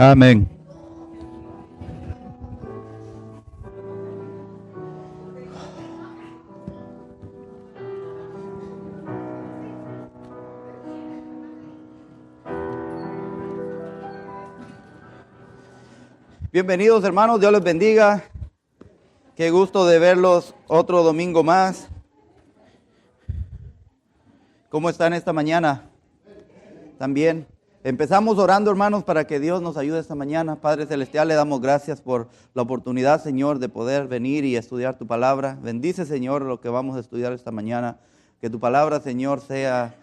Amén. Bienvenidos, hermanos, Dios les bendiga. Qué gusto de verlos otro domingo más. ¿Cómo están esta mañana? También. Empezamos orando, hermanos, para que Dios nos ayude esta mañana. Padre Celestial, le damos gracias por la oportunidad, Señor, de poder venir y estudiar tu palabra. Bendice, Señor, lo que vamos a estudiar esta mañana. Que tu palabra, Señor, sea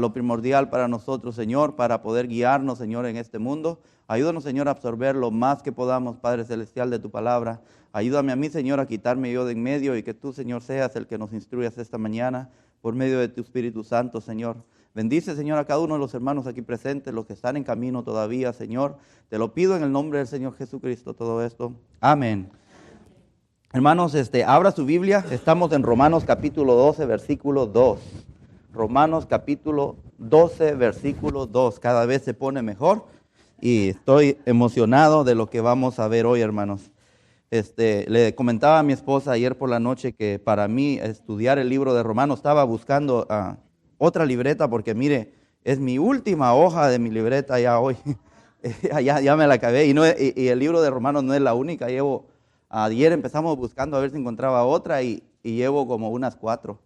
lo primordial para nosotros, Señor, para poder guiarnos, Señor, en este mundo. Ayúdanos, Señor, a absorber lo más que podamos, Padre Celestial, de tu palabra. Ayúdame a mí, Señor, a quitarme yo de en medio y que tú, Señor, seas el que nos instruyas esta mañana por medio de tu Espíritu Santo, Señor. Bendice, Señor, a cada uno de los hermanos aquí presentes, los que están en camino todavía, Señor. Te lo pido en el nombre del Señor Jesucristo, todo esto. Amén. Hermanos, abra su Biblia. Estamos en Romanos capítulo 12, versículo 2. Romanos capítulo 12, versículo 2. Cada vez se pone mejor y estoy emocionado de lo que vamos a ver hoy, hermanos. Le comentaba a mi esposa ayer por la noche que para mí estudiar el libro de Romanos, estaba buscando otra libreta porque mire, es mi última hoja de mi libreta ya hoy. ya me la acabé y el libro de Romanos no es la única. Ayer empezamos buscando a ver si encontraba otra y llevo como unas cuatro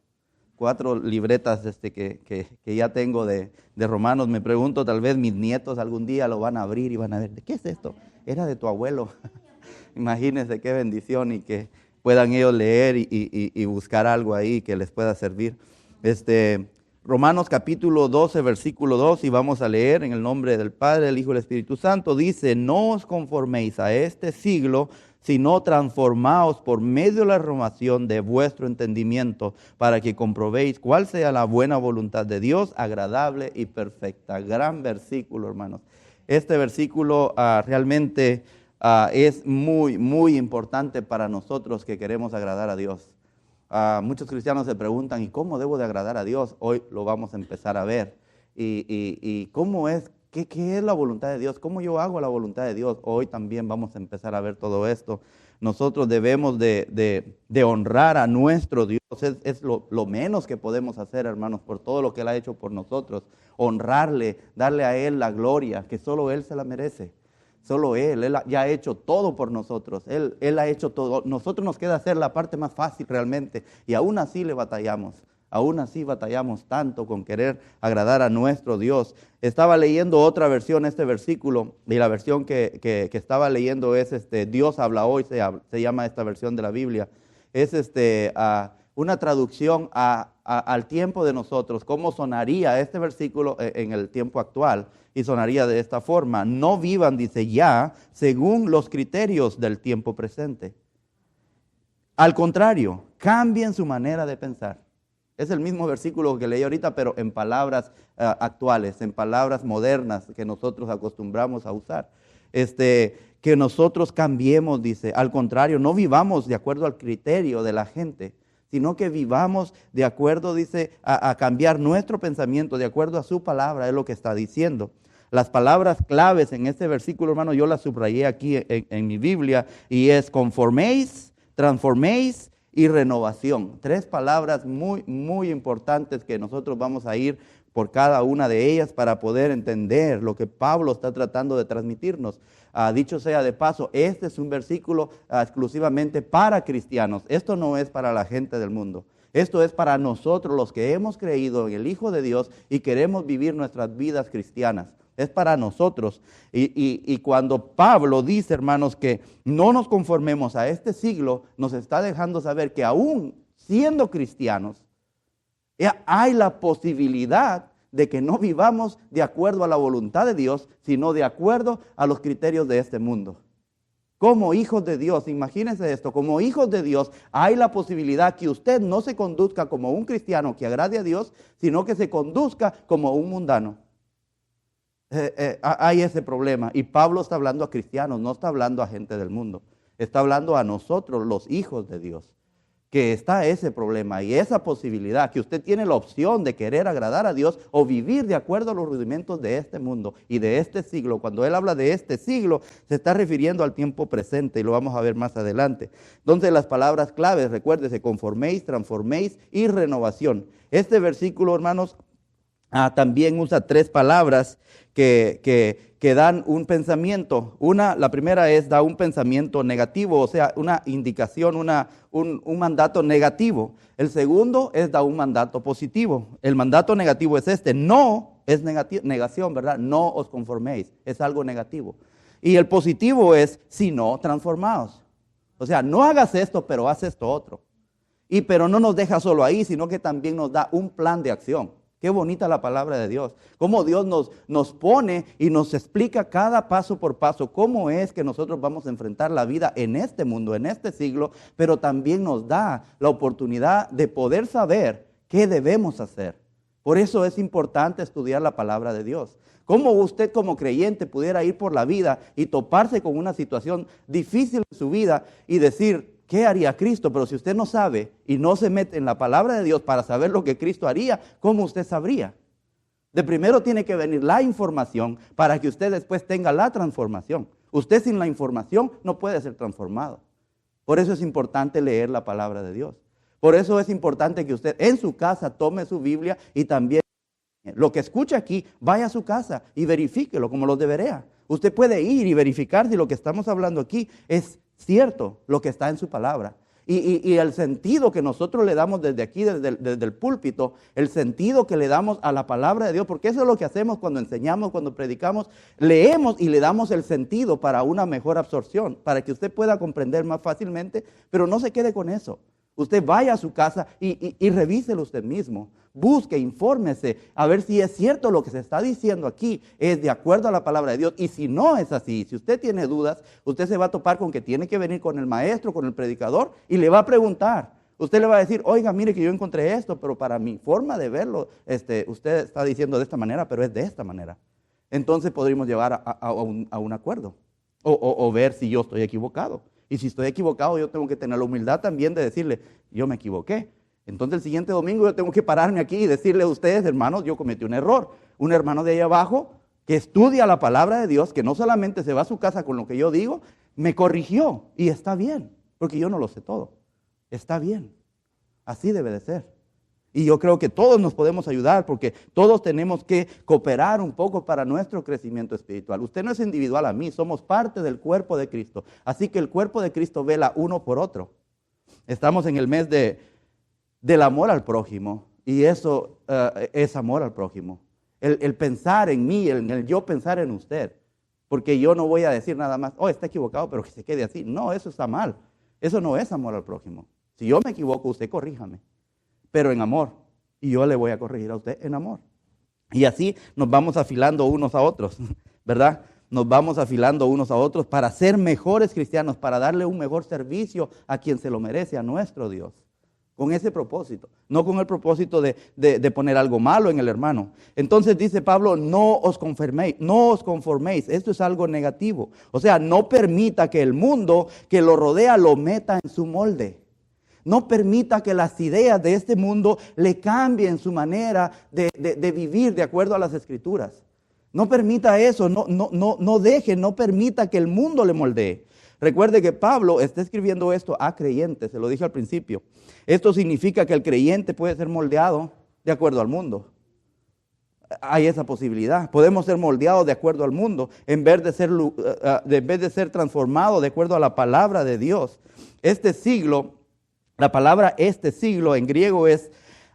libretas que ya tengo de Romanos. Me pregunto, tal vez mis nietos algún día lo van a abrir y van a ver, ¿de qué es esto? Era de tu abuelo. Imagínense qué bendición y que puedan ellos leer y buscar algo ahí que les pueda servir. Romanos capítulo 12, versículo 2, y vamos a leer en el nombre del Padre, del Hijo y del Espíritu Santo. Dice, no os conforméis a este siglo, sino transformaos por medio de la renovación de vuestro entendimiento, para que comprobéis cuál sea la buena voluntad de Dios, agradable y perfecta. Gran versículo, hermanos. Este versículo realmente es muy, muy importante para nosotros que queremos agradar a Dios. Muchos cristianos se preguntan, ¿y cómo debo de agradar a Dios? Hoy lo vamos a empezar a ver. ¿Y cómo es? ¿Qué es la voluntad de Dios? ¿Cómo yo hago la voluntad de Dios? Hoy también vamos a empezar a ver todo esto. Nosotros debemos de honrar a nuestro Dios. Es lo menos que podemos hacer, hermanos, por todo lo que Él ha hecho por nosotros. Honrarle, darle a Él la gloria, que solo Él se la merece. Solo Él ya ha hecho todo por nosotros, Él ha hecho todo. Nosotros nos queda hacer la parte más fácil realmente y aún así le batallamos. Aún así batallamos tanto con querer agradar a nuestro Dios. Estaba leyendo otra versión, este versículo, y la versión que estaba leyendo es Dios habla hoy, se llama esta versión de la Biblia. Es una traducción al tiempo de nosotros. ¿Cómo sonaría este versículo en el tiempo actual? Y sonaría de esta forma: no vivan, dice, ya según los criterios del tiempo presente. Al contrario, cambien su manera de pensar. Es el mismo versículo que leí ahorita, pero en palabras actuales, en palabras modernas que nosotros acostumbramos a usar. Que nosotros cambiemos, dice. Al contrario, no vivamos de acuerdo al criterio de la gente, sino que vivamos de acuerdo, dice, a cambiar nuestro pensamiento, de acuerdo a su palabra, es lo que está diciendo. Las palabras claves en este versículo, hermano, yo las subrayé aquí en mi Biblia, y es conforméis, transforméis y renovación. 3 palabras muy, muy importantes que nosotros vamos a ir por cada una de ellas para poder entender lo que Pablo está tratando de transmitirnos. Dicho sea de paso, este es un versículo exclusivamente para cristianos. Esto no es para la gente del mundo. Esto es para nosotros, los que hemos creído en el Hijo de Dios y queremos vivir nuestras vidas cristianas. Es para nosotros. Y cuando Pablo dice, hermanos, que no nos conformemos a este siglo, nos está dejando saber que aún siendo cristianos, hay la posibilidad de que no vivamos de acuerdo a la voluntad de Dios, sino de acuerdo a los criterios de este mundo. Como hijos de Dios, imagínense esto, como hijos de Dios hay la posibilidad que usted no se conduzca como un cristiano que agrade a Dios, sino que se conduzca como un mundano. Hay ese problema, y Pablo está hablando a cristianos, no está hablando a gente del mundo, está hablando a nosotros, los hijos de Dios, que está ese problema y esa posibilidad, que usted tiene la opción de querer agradar a Dios o vivir de acuerdo a los rudimentos de este mundo y de este siglo. Cuando él habla de este siglo, se está refiriendo al tiempo presente y lo vamos a ver más adelante. Entonces las palabras claves, recuérdese, conforméis, transforméis y renovación. Este versículo, hermanos, también usa 3 palabras que dan un pensamiento. La primera es, da un pensamiento negativo, o sea, una indicación, un mandato negativo. El segundo es, da un mandato positivo. El mandato negativo es este, no es negación, ¿verdad? No os conforméis, es algo negativo. Y el positivo es, si no, transformaos. O sea, no hagas esto, pero haz esto otro. Pero no nos deja solo ahí, sino que también nos da un plan de acción. Qué bonita la palabra de Dios. Cómo Dios nos pone y nos explica cada paso por paso cómo es que nosotros vamos a enfrentar la vida en este mundo, en este siglo, pero también nos da la oportunidad de poder saber qué debemos hacer. Por eso es importante estudiar la palabra de Dios. Cómo usted como creyente pudiera ir por la vida y toparse con una situación difícil en su vida y decir, ¿qué haría Cristo? Pero si usted no sabe y no se mete en la palabra de Dios para saber lo que Cristo haría, ¿cómo usted sabría? De primero tiene que venir la información para que usted después tenga la transformación. Usted sin la información no puede ser transformado. Por eso es importante leer la palabra de Dios. Por eso es importante que usted en su casa tome su Biblia y también lo que escucha aquí, vaya a su casa y verifíquelo como lo debería. Usted puede ir y verificar si lo que estamos hablando aquí es cierto, lo que está en su palabra. Y el sentido que nosotros le damos desde aquí, desde el púlpito, el sentido que le damos a la palabra de Dios, porque eso es lo que hacemos cuando enseñamos, cuando predicamos, leemos y le damos el sentido para una mejor absorción, para que usted pueda comprender más fácilmente, pero no se quede con eso. Usted vaya a su casa y revíselo usted mismo. Busque, infórmese, a ver si es cierto lo que se está diciendo aquí, es de acuerdo a la palabra de Dios. Y si no es así, si usted tiene dudas, usted se va a topar con que tiene que venir con el maestro, con el predicador, y le va a preguntar. Usted le va a decir, oiga, mire que yo encontré esto, pero para mi forma de verlo, usted está diciendo de esta manera, pero es de esta manera. Entonces podríamos llevar a un acuerdo o ver si yo estoy equivocado. Y si estoy equivocado, yo tengo que tener la humildad también de decirle, yo me equivoqué. Entonces el siguiente domingo yo tengo que pararme aquí y decirle a ustedes, hermanos, yo cometí un error. Un hermano de ahí abajo que estudia la palabra de Dios, que no solamente se va a su casa con lo que yo digo, me corrigió y está bien, porque yo no lo sé todo. Está bien, así debe de ser. Y yo creo que todos nos podemos ayudar porque todos tenemos que cooperar un poco para nuestro crecimiento espiritual. Usted no es individual a mí, somos parte del cuerpo de Cristo. Así que el cuerpo de Cristo vela uno por otro. Estamos en el mes del amor al prójimo y eso es amor al prójimo. El pensar en mí, el yo pensar en usted. Porque yo no voy a decir nada más, está equivocado, pero que se quede así. No, eso está mal. Eso no es amor al prójimo. Si yo me equivoco, usted corríjame. Pero en amor, y yo le voy a corregir a usted en amor. Y así nos vamos afilando unos a otros, ¿verdad? Nos vamos afilando unos a otros para ser mejores cristianos, para darle un mejor servicio a quien se lo merece, a nuestro Dios. Con ese propósito, no con el propósito de poner algo malo en el hermano. Entonces dice Pablo, no os conforméis, esto es algo negativo. O sea, no permita que el mundo que lo rodea lo meta en su molde. No permita que las ideas de este mundo le cambien su manera de vivir de acuerdo a las Escrituras. No permita eso, no permita que el mundo le moldee. Recuerde que Pablo está escribiendo esto a creyentes, se lo dije al principio. Esto significa que el creyente puede ser moldeado de acuerdo al mundo. Hay esa posibilidad. Podemos ser moldeados de acuerdo al mundo en vez de ser transformados de acuerdo a la palabra de Dios. Este siglo... La palabra este siglo en griego es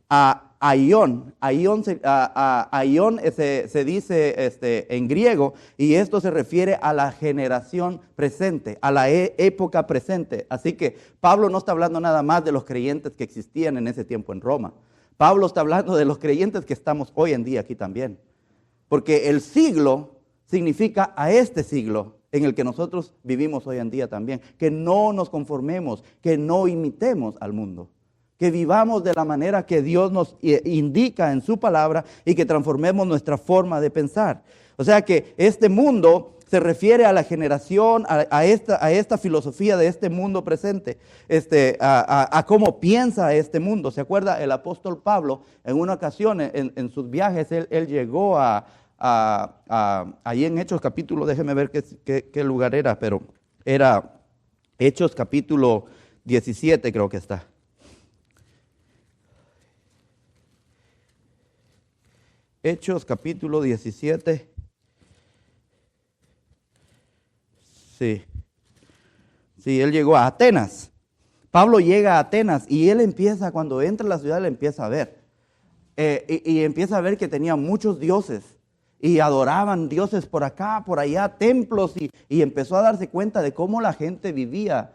aion. Aion se dice en griego y esto se refiere a la generación presente, a la época presente. Así que Pablo no está hablando nada más de los creyentes que existían en ese tiempo en Roma. Pablo está hablando de los creyentes que estamos hoy en día aquí también. Porque el siglo significa a este siglo en el que nosotros vivimos hoy en día también, que no nos conformemos, que no imitemos al mundo, que vivamos de la manera que Dios nos indica en su palabra y que transformemos nuestra forma de pensar. O sea que este mundo se refiere a la generación, a esta filosofía de este mundo presente, a cómo piensa este mundo. ¿Se acuerda? El apóstol Pablo, en una ocasión, en sus viajes, él llegó ahí en Hechos capítulo, déjeme ver qué lugar era, pero era Hechos capítulo 17, creo que está. Hechos capítulo 17. Sí, él llegó a Atenas. Pablo llega a Atenas y él empieza, cuando entra a la ciudad, él empieza a ver. Y empieza a ver que tenía muchos dioses y adoraban dioses por acá, por allá, templos, y empezó a darse cuenta de cómo la gente vivía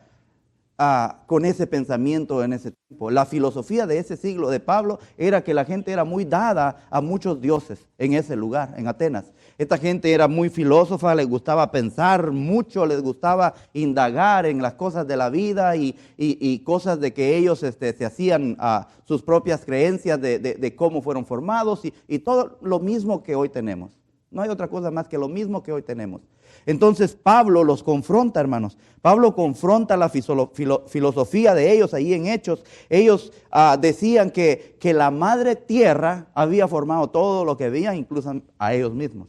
con ese pensamiento en ese tiempo. La filosofía de ese siglo de Pablo era que la gente era muy dada a muchos dioses en ese lugar, en Atenas. Esta gente era muy filósofa, les gustaba pensar mucho, les gustaba indagar en las cosas de la vida y cosas de que ellos se hacían sus propias creencias de cómo fueron formados y todo lo mismo que hoy tenemos. No hay otra cosa más que lo mismo que hoy tenemos. Entonces Pablo los confronta, hermanos. Pablo confronta la filosofía de ellos ahí en Hechos. Ellos decían que la madre tierra había formado todo lo que había, incluso a ellos mismos.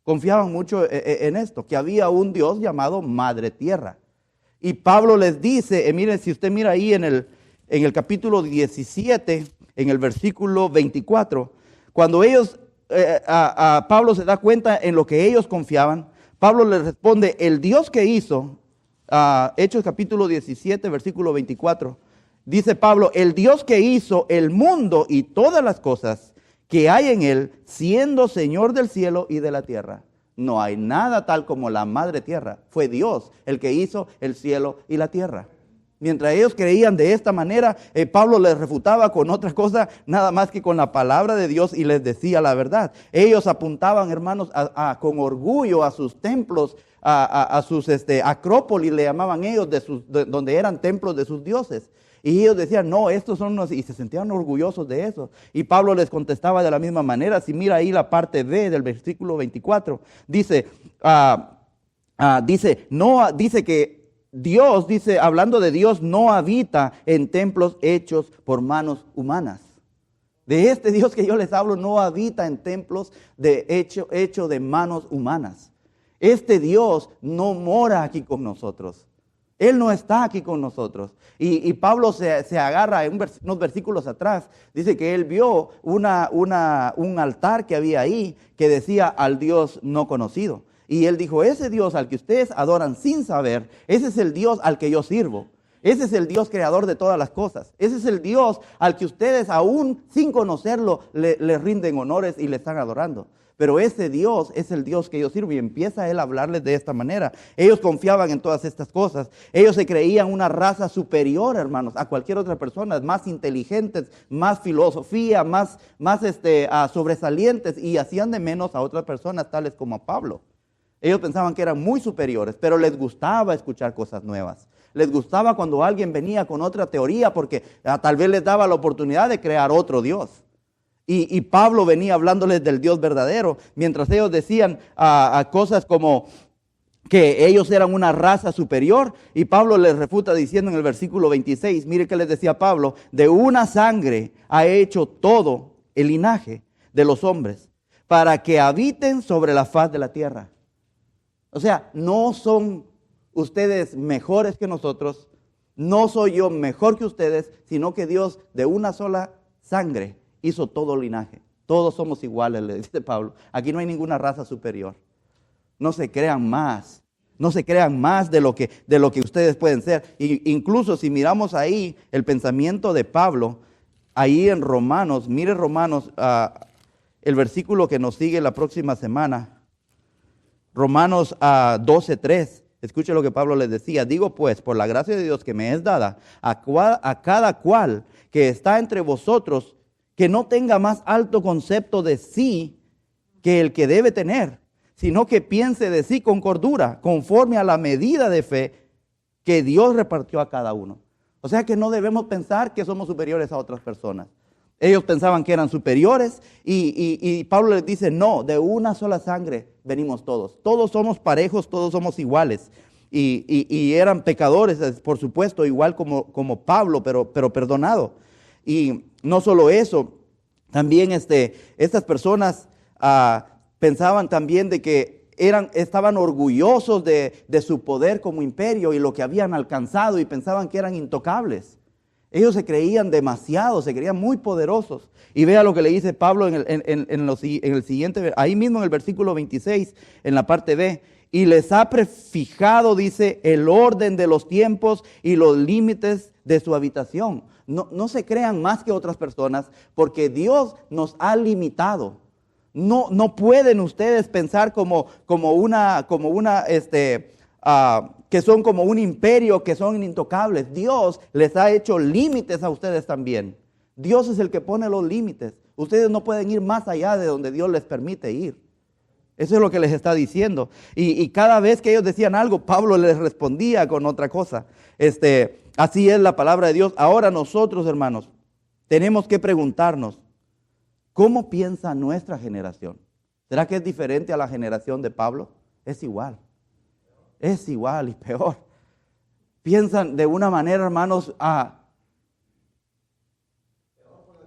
Confiaban mucho en esto, que había un Dios llamado madre tierra. Y Pablo les dice, miren, si usted mira ahí en el capítulo 17, en el versículo 24, cuando ellos, Pablo se da cuenta en lo que ellos confiaban, Pablo les responde, el Dios que hizo, Hechos capítulo 17, versículo 24, dice Pablo, el Dios que hizo el mundo y todas las cosas que hay en él, siendo Señor del cielo y de la tierra. No hay nada tal como la madre tierra. Fue Dios el que hizo el cielo y la tierra. Mientras ellos creían de esta manera, Pablo les refutaba con otra cosa, nada más que con la palabra de Dios, y les decía la verdad. Ellos apuntaban, hermanos, con orgullo a sus templos, a sus acrópolis, le llamaban ellos, donde eran templos de sus dioses. Y ellos decían, no, estos son unos, y se sentían orgullosos de eso. Y Pablo les contestaba de la misma manera. Si mira ahí la parte B del versículo 24, dice que Dios, dice, hablando de Dios, no habita en templos hechos por manos humanas. De este Dios que yo les hablo no habita en templos hecho de manos humanas. Este Dios no mora aquí con nosotros. Él no está aquí con nosotros. Y Pablo se agarra en unos versículos atrás. Dice que él vio un altar que había ahí que decía al Dios no conocido. Y él dijo, ese Dios al que ustedes adoran sin saber, ese es el Dios al que yo sirvo. Ese es el Dios creador de todas las cosas. Ese es el Dios al que ustedes aún sin conocerlo le rinden honores y le están adorando. Pero ese Dios es el Dios que yo sirvo, y empieza él a hablarles de esta manera. Ellos confiaban en todas estas cosas. Ellos se creían una raza superior, hermanos, a cualquier otra persona, más inteligentes, más filosofía, más sobresalientes, y hacían de menos a otras personas tales como a Pablo. Ellos pensaban que eran muy superiores, pero les gustaba escuchar cosas nuevas. Les gustaba cuando alguien venía con otra teoría, porque tal vez les daba la oportunidad de crear otro Dios. Y Pablo venía hablándoles del Dios verdadero, mientras ellos decían cosas como que ellos eran una raza superior, y Pablo les refuta diciendo en el versículo 26, mire que les decía Pablo, de una sangre ha hecho todo el linaje de los hombres, para que habiten sobre la faz de la tierra. O sea, no son ustedes mejores que nosotros, no soy yo mejor que ustedes, sino que Dios de una sola sangre hizo todo linaje. Todos somos iguales, le dice Pablo. Aquí no hay ninguna raza superior. No se crean más. No se crean más de lo que ustedes pueden ser. Y incluso si miramos ahí el pensamiento de Pablo, ahí en Romanos, mire Romanos, el versículo que nos sigue la próxima semana. Romanos 12:3. Escuche lo que Pablo les decía. Digo pues, por la gracia de Dios que me es dada, a cada cual que está entre vosotros, que no tenga más alto concepto de sí que el que debe tener, sino que piense de sí con cordura, conforme a la medida de fe que Dios repartió a cada uno. O sea que no debemos pensar que somos superiores a otras personas. Ellos pensaban que eran superiores y Pablo les dice, no, de una sola sangre venimos todos. Todos somos parejos, todos somos iguales. Y eran pecadores, por supuesto, igual como Pablo, pero perdonado. Y no solo eso, también estas personas pensaban también de que estaban orgullosos de su poder como imperio y lo que habían alcanzado y pensaban que eran intocables. Ellos se creían demasiado, se creían muy poderosos. Y vea lo que le dice Pablo en el siguiente, ahí mismo en el versículo 26, en la parte B. Y les ha prefijado, dice, el orden de los tiempos y los límites de su habitación. No se crean más que otras personas, porque Dios nos ha limitado. No pueden ustedes pensar que son como un imperio, que son intocables. Dios les ha hecho límites a ustedes también. Dios es el que pone los límites. Ustedes no pueden ir más allá de donde Dios les permite ir. Eso es lo que les está diciendo. Y cada vez que ellos decían algo, Pablo les respondía con otra cosa. Así es la palabra de Dios. Ahora nosotros, hermanos, tenemos que preguntarnos, ¿cómo piensa nuestra generación? ¿Será que es diferente a la generación de Pablo? Es igual. Es igual y peor. Piensan de una manera, hermanos,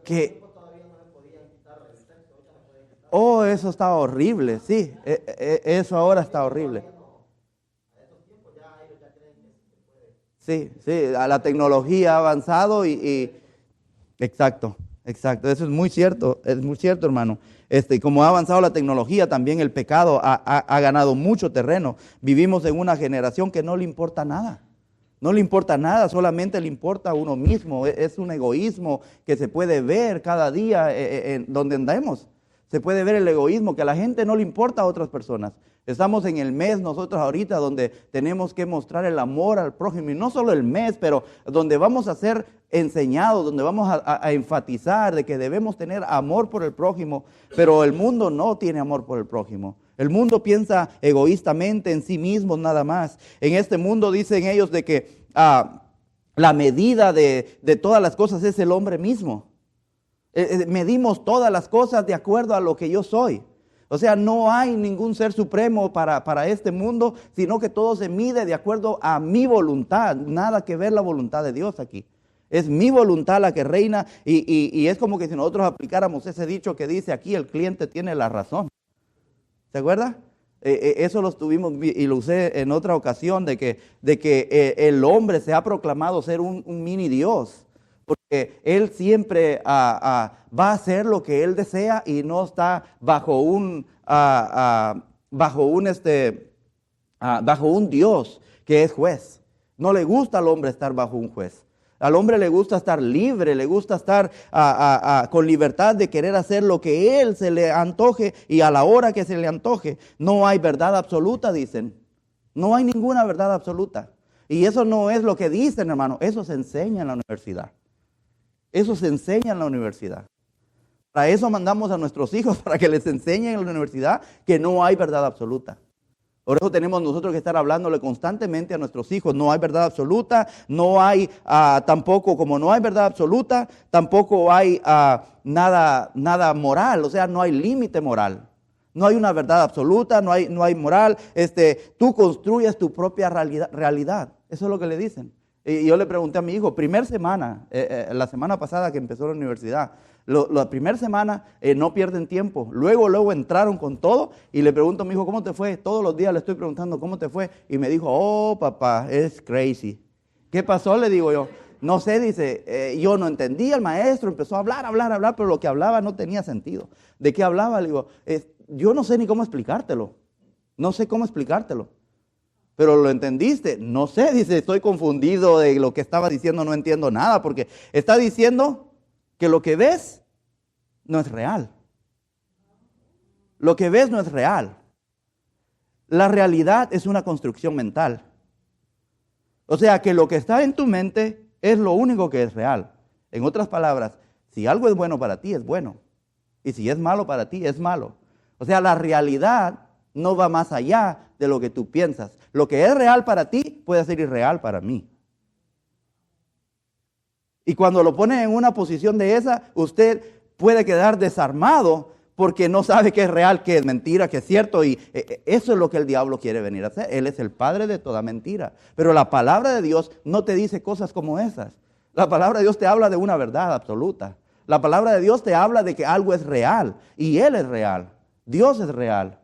que... Oh, eso está horrible, sí. Eso ahora está horrible. Sí, la tecnología ha avanzado exacto. Eso es muy cierto, hermano. Como ha avanzado la tecnología, también el pecado ha ganado mucho terreno. Vivimos en una generación que no le importa nada. No le importa nada, solamente le importa a uno mismo. Es un egoísmo que se puede ver cada día en donde andemos. Se puede ver el egoísmo, que a la gente no le importa a otras personas. Estamos en el mes nosotros ahorita donde tenemos que mostrar el amor al prójimo. Y no solo el mes, pero donde vamos a ser enseñados, donde vamos a enfatizar de que debemos tener amor por el prójimo. Pero el mundo no tiene amor por el prójimo. El mundo piensa egoístamente en sí mismo nada más. En este mundo dicen ellos de que la medida de todas las cosas es el hombre mismo. Medimos todas las cosas de acuerdo a lo que yo soy. O sea, no hay ningún ser supremo para este mundo, sino que todo se mide de acuerdo a mi voluntad. Nada que ver la voluntad de Dios aquí. Es mi voluntad la que reina y es como que si nosotros aplicáramos ese dicho que dice aquí, el cliente tiene la razón. ¿Se acuerda? Eso lo tuvimos y lo usé en otra ocasión de que el hombre se ha proclamado ser un mini Dios. Porque él siempre va a hacer lo que él desea y no está bajo un Dios que es juez. No le gusta al hombre estar bajo un juez. Al hombre le gusta estar libre, le gusta estar con libertad de querer hacer lo que él se le antoje y a la hora que se le antoje. No hay verdad absoluta, dicen. No hay ninguna verdad absoluta. Y eso no es lo que dicen, hermano. Eso se enseña en la universidad. Eso se enseña en la universidad. Para eso mandamos a nuestros hijos, para que les enseñen en la universidad que no hay verdad absoluta. Por eso tenemos nosotros que estar hablándole constantemente a nuestros hijos. No hay verdad absoluta, no hay tampoco, como no hay verdad absoluta, tampoco hay nada moral, o sea, no hay límite moral. No hay una verdad absoluta, no hay moral. Tú construyes tu propia realidad. Eso es lo que le dicen. Y yo le pregunté a mi hijo, primera semana, la semana pasada que empezó la universidad, la primera semana no pierden tiempo. Luego entraron con todo y le pregunto a mi hijo, ¿cómo te fue? Todos los días le estoy preguntando, ¿cómo te fue? Y me dijo, oh papá, es crazy. ¿Qué pasó? Le digo yo. No sé, dice, yo no entendía, el maestro empezó a hablar, pero lo que hablaba no tenía sentido. ¿De qué hablaba? Le digo, yo no sé ni cómo explicártelo. No sé cómo explicártelo. ¿Pero lo entendiste? No sé, dice, estoy confundido de lo que estaba diciendo, no entiendo nada, porque está diciendo que lo que ves no es real. Lo que ves no es real. La realidad es una construcción mental. O sea, que lo que está en tu mente es lo único que es real. En otras palabras, si algo es bueno para ti, es bueno. Y si es malo para ti, es malo. O sea, la realidad no va más allá de lo que tú piensas. Lo que es real para ti puede ser irreal para mí. Y cuando lo ponen en una posición de esa, usted puede quedar desarmado porque no sabe qué es real, qué es mentira, qué es cierto. Y eso es lo que el diablo quiere venir a hacer. Él es el padre de toda mentira. Pero la palabra de Dios no te dice cosas como esas. La palabra de Dios te habla de una verdad absoluta. La palabra de Dios te habla de que algo es real. Y Él es real. Dios es real.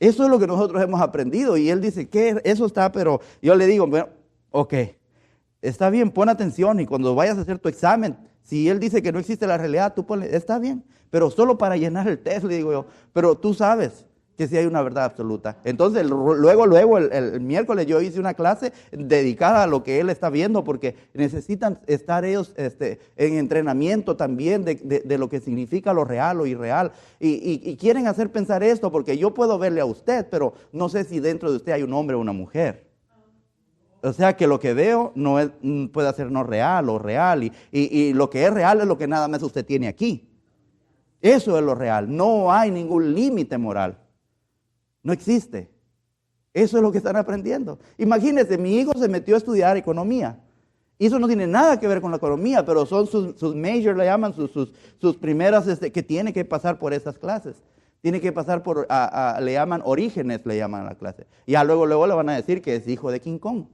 Eso es lo que nosotros hemos aprendido. Y Él dice que eso está, pero yo le digo, bueno, ok, está bien, pon atención. Y cuando vayas a hacer tu examen, si Él dice que no existe la realidad, tú ponle, está bien. Pero solo para llenar el test, le digo yo, pero tú sabes que sí hay una verdad absoluta. Entonces, luego el miércoles yo hice una clase dedicada a lo que él está viendo, porque necesitan estar ellos en entrenamiento también de lo que significa lo real o irreal. Y quieren hacer pensar esto, porque yo puedo verle a usted, pero no sé si dentro de usted hay un hombre o una mujer. O sea que lo que veo no es, puede ser no real o real, y lo que es real es lo que nada más usted tiene aquí. Eso es lo real. No hay ningún límite moral. No existe. Eso es lo que están aprendiendo. Imagínense, mi hijo se metió a estudiar economía. Y eso no tiene nada que ver con la economía, pero son sus majors, le llaman, sus primeras, que tiene que pasar por esas clases. Tiene que pasar por, le llaman orígenes, le llaman a la clase. Y ya luego le van a decir que es hijo de King Kong.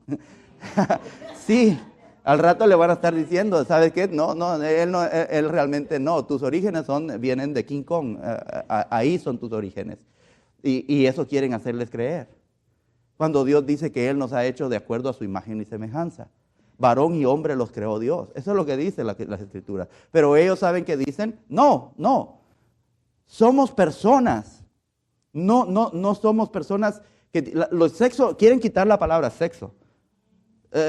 Sí, al rato le van a estar diciendo, ¿sabes qué? No, él realmente no. Tus orígenes vienen de King Kong. Ahí son tus orígenes. Y eso quieren hacerles creer. Cuando Dios dice que Él nos ha hecho de acuerdo a su imagen y semejanza. Varón y hombre los creó Dios. Eso es lo que dice las Escrituras. Pero ellos saben que dicen, no. Somos personas. No somos personas que los sexos, quieren quitar la palabra sexo.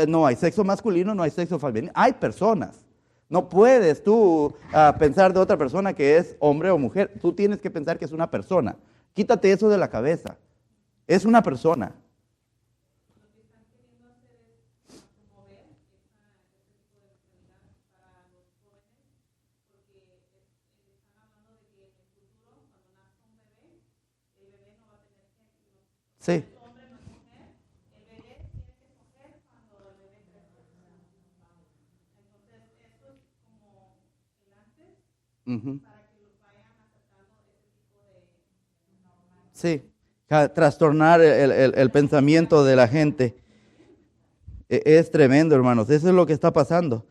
No hay sexo masculino, no hay sexo femenino. Hay personas. No puedes tú pensar de otra persona que es hombre o mujer. Tú tienes que pensar que es una persona. Quítate eso de la cabeza. Es una persona. Sí. Uh-huh. Sí, trastornar el pensamiento de la gente. Es tremendo, hermanos. Eso es lo que está pasando.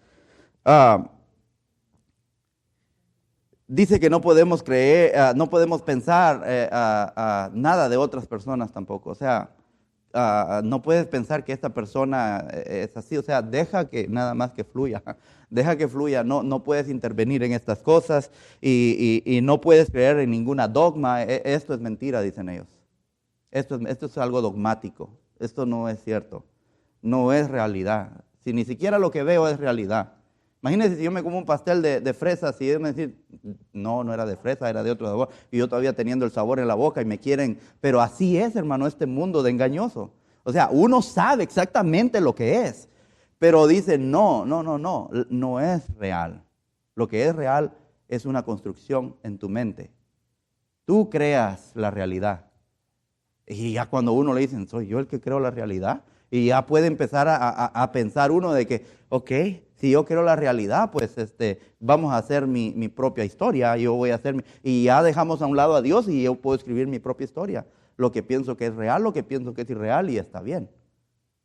Dice que no podemos creer, no podemos pensar nada de otras personas tampoco. O sea, no puedes pensar que esta persona es así. O sea, deja que nada más que fluya. Deja que fluya. No puedes intervenir en estas cosas y no puedes creer en ninguna dogma. Esto es mentira, dicen ellos. Esto es algo dogmático. Esto no es cierto. No es realidad. Si ni siquiera lo que veo es realidad. Imagínense si yo me como un pastel de fresas y ellos me dicen, no era de fresa, era de otro sabor. Y yo todavía teniendo el sabor en la boca y me quieren. Pero así es, hermano, este mundo de engañoso. O sea, uno sabe exactamente lo que es. Pero dice, no es real. Lo que es real es una construcción en tu mente. Tú creas la realidad. Y ya cuando uno le dicen, soy yo el que creo la realidad. Y ya puede empezar a pensar uno de que, ok, si yo creo la realidad, pues vamos a hacer mi propia historia. Yo voy a hacer y ya dejamos a un lado a Dios y yo puedo escribir mi propia historia. Lo que pienso que es real, lo que pienso que es irreal y está bien.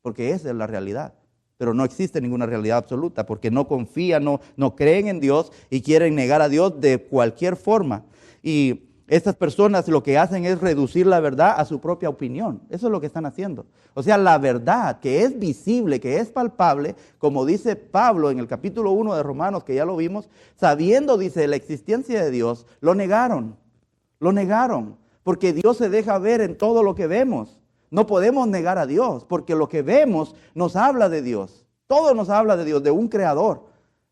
Porque esa es la realidad. Pero no existe ninguna realidad absoluta porque no confían, no creen en Dios y quieren negar a Dios de cualquier forma. Y estas personas lo que hacen es reducir la verdad a su propia opinión. Eso es lo que están haciendo. O sea, la verdad que es visible, que es palpable, como dice Pablo en el capítulo 1 de Romanos, que ya lo vimos, sabiendo, dice, la existencia de Dios, lo negaron, porque Dios se deja ver en todo lo que vemos. No podemos negar a Dios, porque lo que vemos nos habla de Dios. Todo nos habla de Dios, de un creador.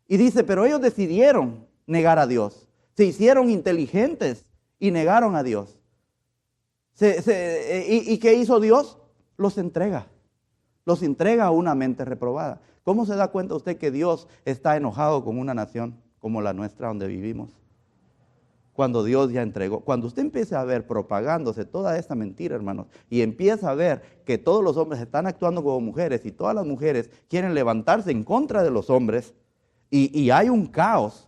Y dice, pero ellos decidieron negar a Dios. Se hicieron inteligentes y negaron a Dios. ¿Y qué hizo Dios? Los entrega a una mente reprobada. ¿Cómo se da cuenta usted que Dios está enojado con una nación como la nuestra donde vivimos? Cuando Dios ya entregó. Cuando usted empiece a ver propagándose toda esta mentira, hermanos, y empieza a ver que todos los hombres están actuando como mujeres y todas las mujeres quieren levantarse en contra de los hombres, Y hay un caos.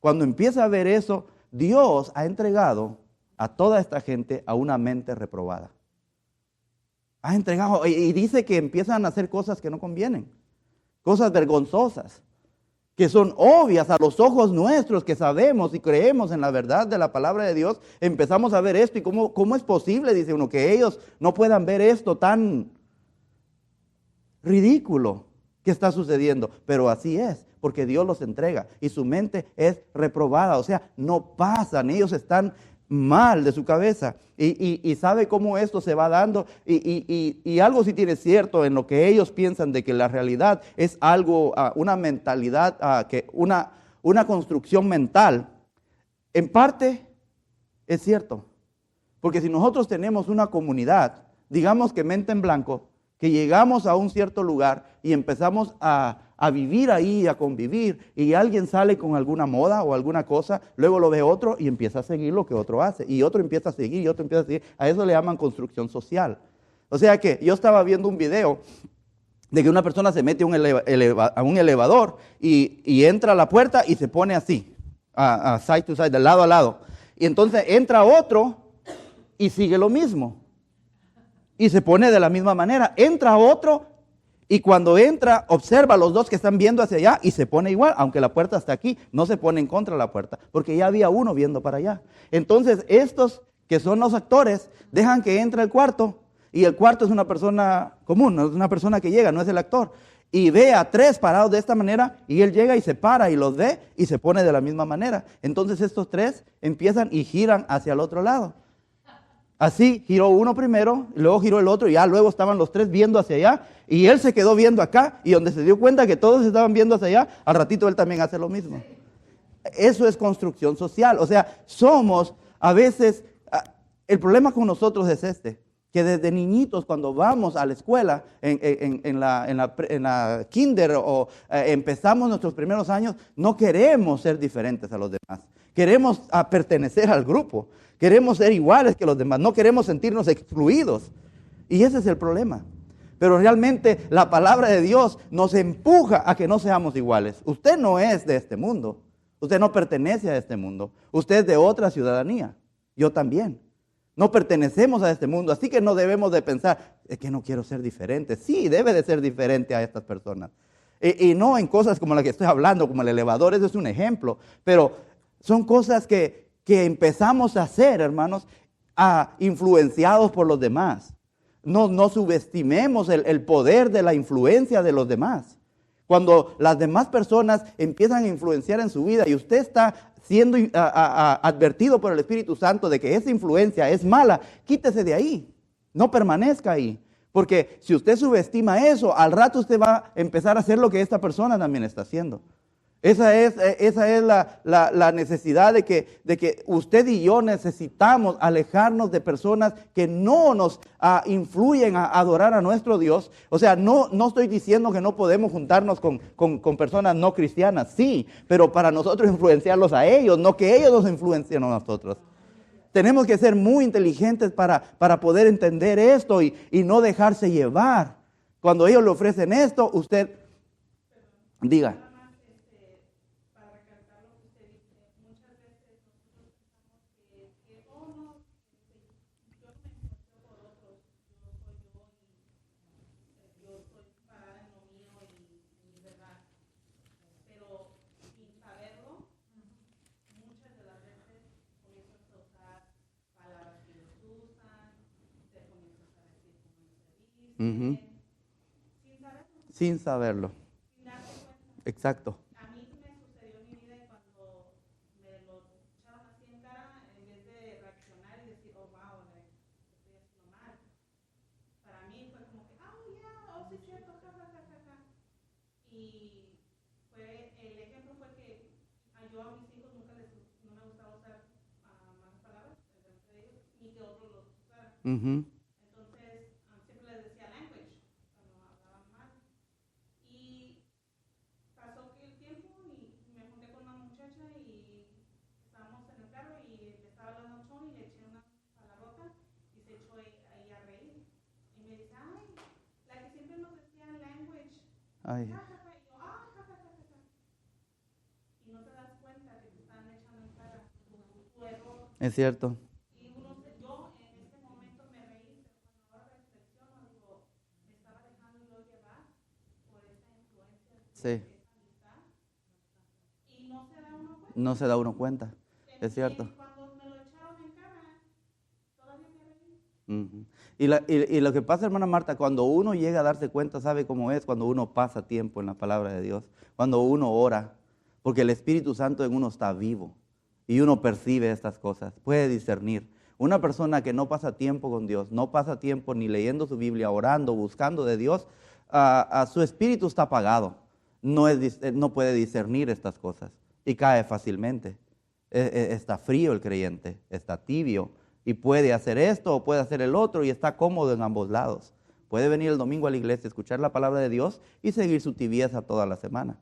Cuando empieza a ver eso, Dios ha entregado a toda esta gente a una mente reprobada. Ha entregado, y dice que empiezan a hacer cosas que no convienen, cosas vergonzosas, que son obvias a los ojos nuestros, que sabemos y creemos en la verdad de la palabra de Dios. Empezamos a ver esto y cómo es posible, dice uno, que ellos no puedan ver esto tan ridículo que está sucediendo. Pero así es, porque Dios los entrega y su mente es reprobada, o sea, no pasan, ellos están mal de su cabeza. Y sabe cómo esto se va dando. Y algo sí tiene cierto en lo que ellos piensan de que la realidad es algo, una mentalidad, una construcción mental. En parte es cierto. Porque si nosotros tenemos una comunidad, digamos que mente en blanco, que llegamos a un cierto lugar y empezamos a vivir ahí, a convivir, y alguien sale con alguna moda o alguna cosa, luego lo ve otro y empieza a seguir lo que otro hace, y otro empieza a seguir, y otro empieza a seguir. A eso le llaman construcción social. O sea que yo estaba viendo un video de que una persona se mete a un elevador y entra a la puerta y se pone así, a side to side, de lado a lado. Y entonces entra otro y sigue lo mismo. Y se pone de la misma manera. Entra otro y cuando entra observa a los dos que están viendo hacia allá y se pone igual, aunque la puerta está aquí, no se pone en contra de la puerta, porque ya había uno viendo para allá. Entonces estos que son los actores dejan que entre el cuarto, y el cuarto es una persona común, no es una persona que llega, no es el actor, y ve a tres parados de esta manera, y él llega y se para y los ve y se pone de la misma manera. Entonces estos tres empiezan y giran hacia el otro lado. Así giró uno primero, y luego giró el otro, y ya luego estaban los tres viendo hacia allá, y él se quedó viendo acá, y donde se dio cuenta que todos estaban viendo hacia allá, al ratito él también hace lo mismo. Eso es construcción social. O sea, somos a veces, el problema con nosotros es este, que desde niñitos cuando vamos a la escuela, en la kinder o empezamos nuestros primeros años, no queremos ser diferentes a los demás. Queremos pertenecer al grupo. Queremos ser iguales que los demás. No queremos sentirnos excluidos. Y ese es el problema. Pero realmente la palabra de Dios nos empuja a que no seamos iguales. Usted no es de este mundo. Usted no pertenece a este mundo. Usted es de otra ciudadanía. Yo también. No pertenecemos a este mundo. Así que no debemos de pensar, es que no quiero ser diferente. Sí, debe de ser diferente a estas personas. Y no en cosas como las que estoy hablando, como el elevador, eso es un ejemplo. Pero son cosas que empezamos a hacer, hermanos, influenciados por los demás. No subestimemos el poder de la influencia de los demás. Cuando las demás personas empiezan a influenciar en su vida y usted está siendo advertido por el Espíritu Santo de que esa influencia es mala, quítese de ahí, no permanezca ahí. Porque si usted subestima eso, al rato usted va a empezar a hacer lo que esta persona también está haciendo. Esa es la necesidad de que usted y yo necesitamos alejarnos de personas que no nos influyen a adorar a nuestro Dios. O sea, no estoy diciendo que no podemos juntarnos con personas no cristianas, sí, pero para nosotros influenciarlos a ellos, no que ellos nos influencien a nosotros. Tenemos que ser muy inteligentes para poder entender esto y no dejarse llevar. Cuando ellos le ofrecen esto, usted diga. Uh-huh. Sin saberlo. Exacto. A mí me sucedió en mi vida y cuando me lo echaron así en cara, en vez de reaccionar y decir, oh, wow, estoy haciendo mal. Para mí fue como que, oh, sí, cierto, ja. Y el ejemplo fue que yo a mis hijos no me gustaba usar malas palabras entre ellos, ni que otros los usaran. Uh-huh. Ay. Es cierto. Y yo en ese momento me reí, pero cuando ahora reflexiono, digo, me estaba dejando yo llevar por esa influencia, Sí. esa amistad, y no se da uno cuenta. No se da uno cuenta. Es cierto. Cuando me lo echaron en cara, todavía me reí. Ujú. Y lo que pasa, hermana Marta, cuando uno llega a darse cuenta, ¿sabe cómo es? Cuando uno pasa tiempo en la palabra de Dios, cuando uno ora, porque el Espíritu Santo en uno está vivo y uno percibe estas cosas, puede discernir. Una persona que no pasa tiempo con Dios, no pasa tiempo ni leyendo su Biblia, orando, buscando de Dios, su espíritu está apagado, no puede discernir estas cosas y cae fácilmente. Está frío el creyente, está tibio. Y puede hacer esto o puede hacer el otro y está cómodo en ambos lados. Puede venir el domingo a la iglesia, escuchar la palabra de Dios y seguir su tibieza toda la semana.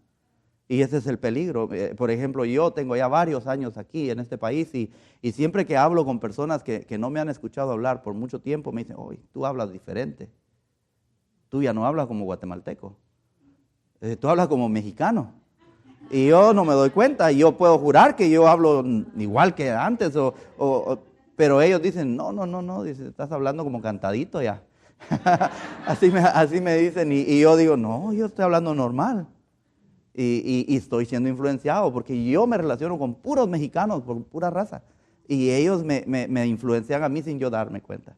Y ese es el peligro. Por ejemplo, yo tengo ya varios años aquí en este país y siempre que hablo con personas que no me han escuchado hablar por mucho tiempo, me dicen, oye, tú hablas diferente. Tú ya no hablas como guatemalteco. Tú hablas como mexicano. Y yo no me doy cuenta. Yo puedo jurar que yo hablo igual que antes pero ellos dicen, no, dice, estás hablando como cantadito ya. así me dicen y yo digo, no, yo estoy hablando normal. Y estoy siendo influenciado porque yo me relaciono con puros mexicanos, por pura raza. Y ellos me influencian a mí sin yo darme cuenta.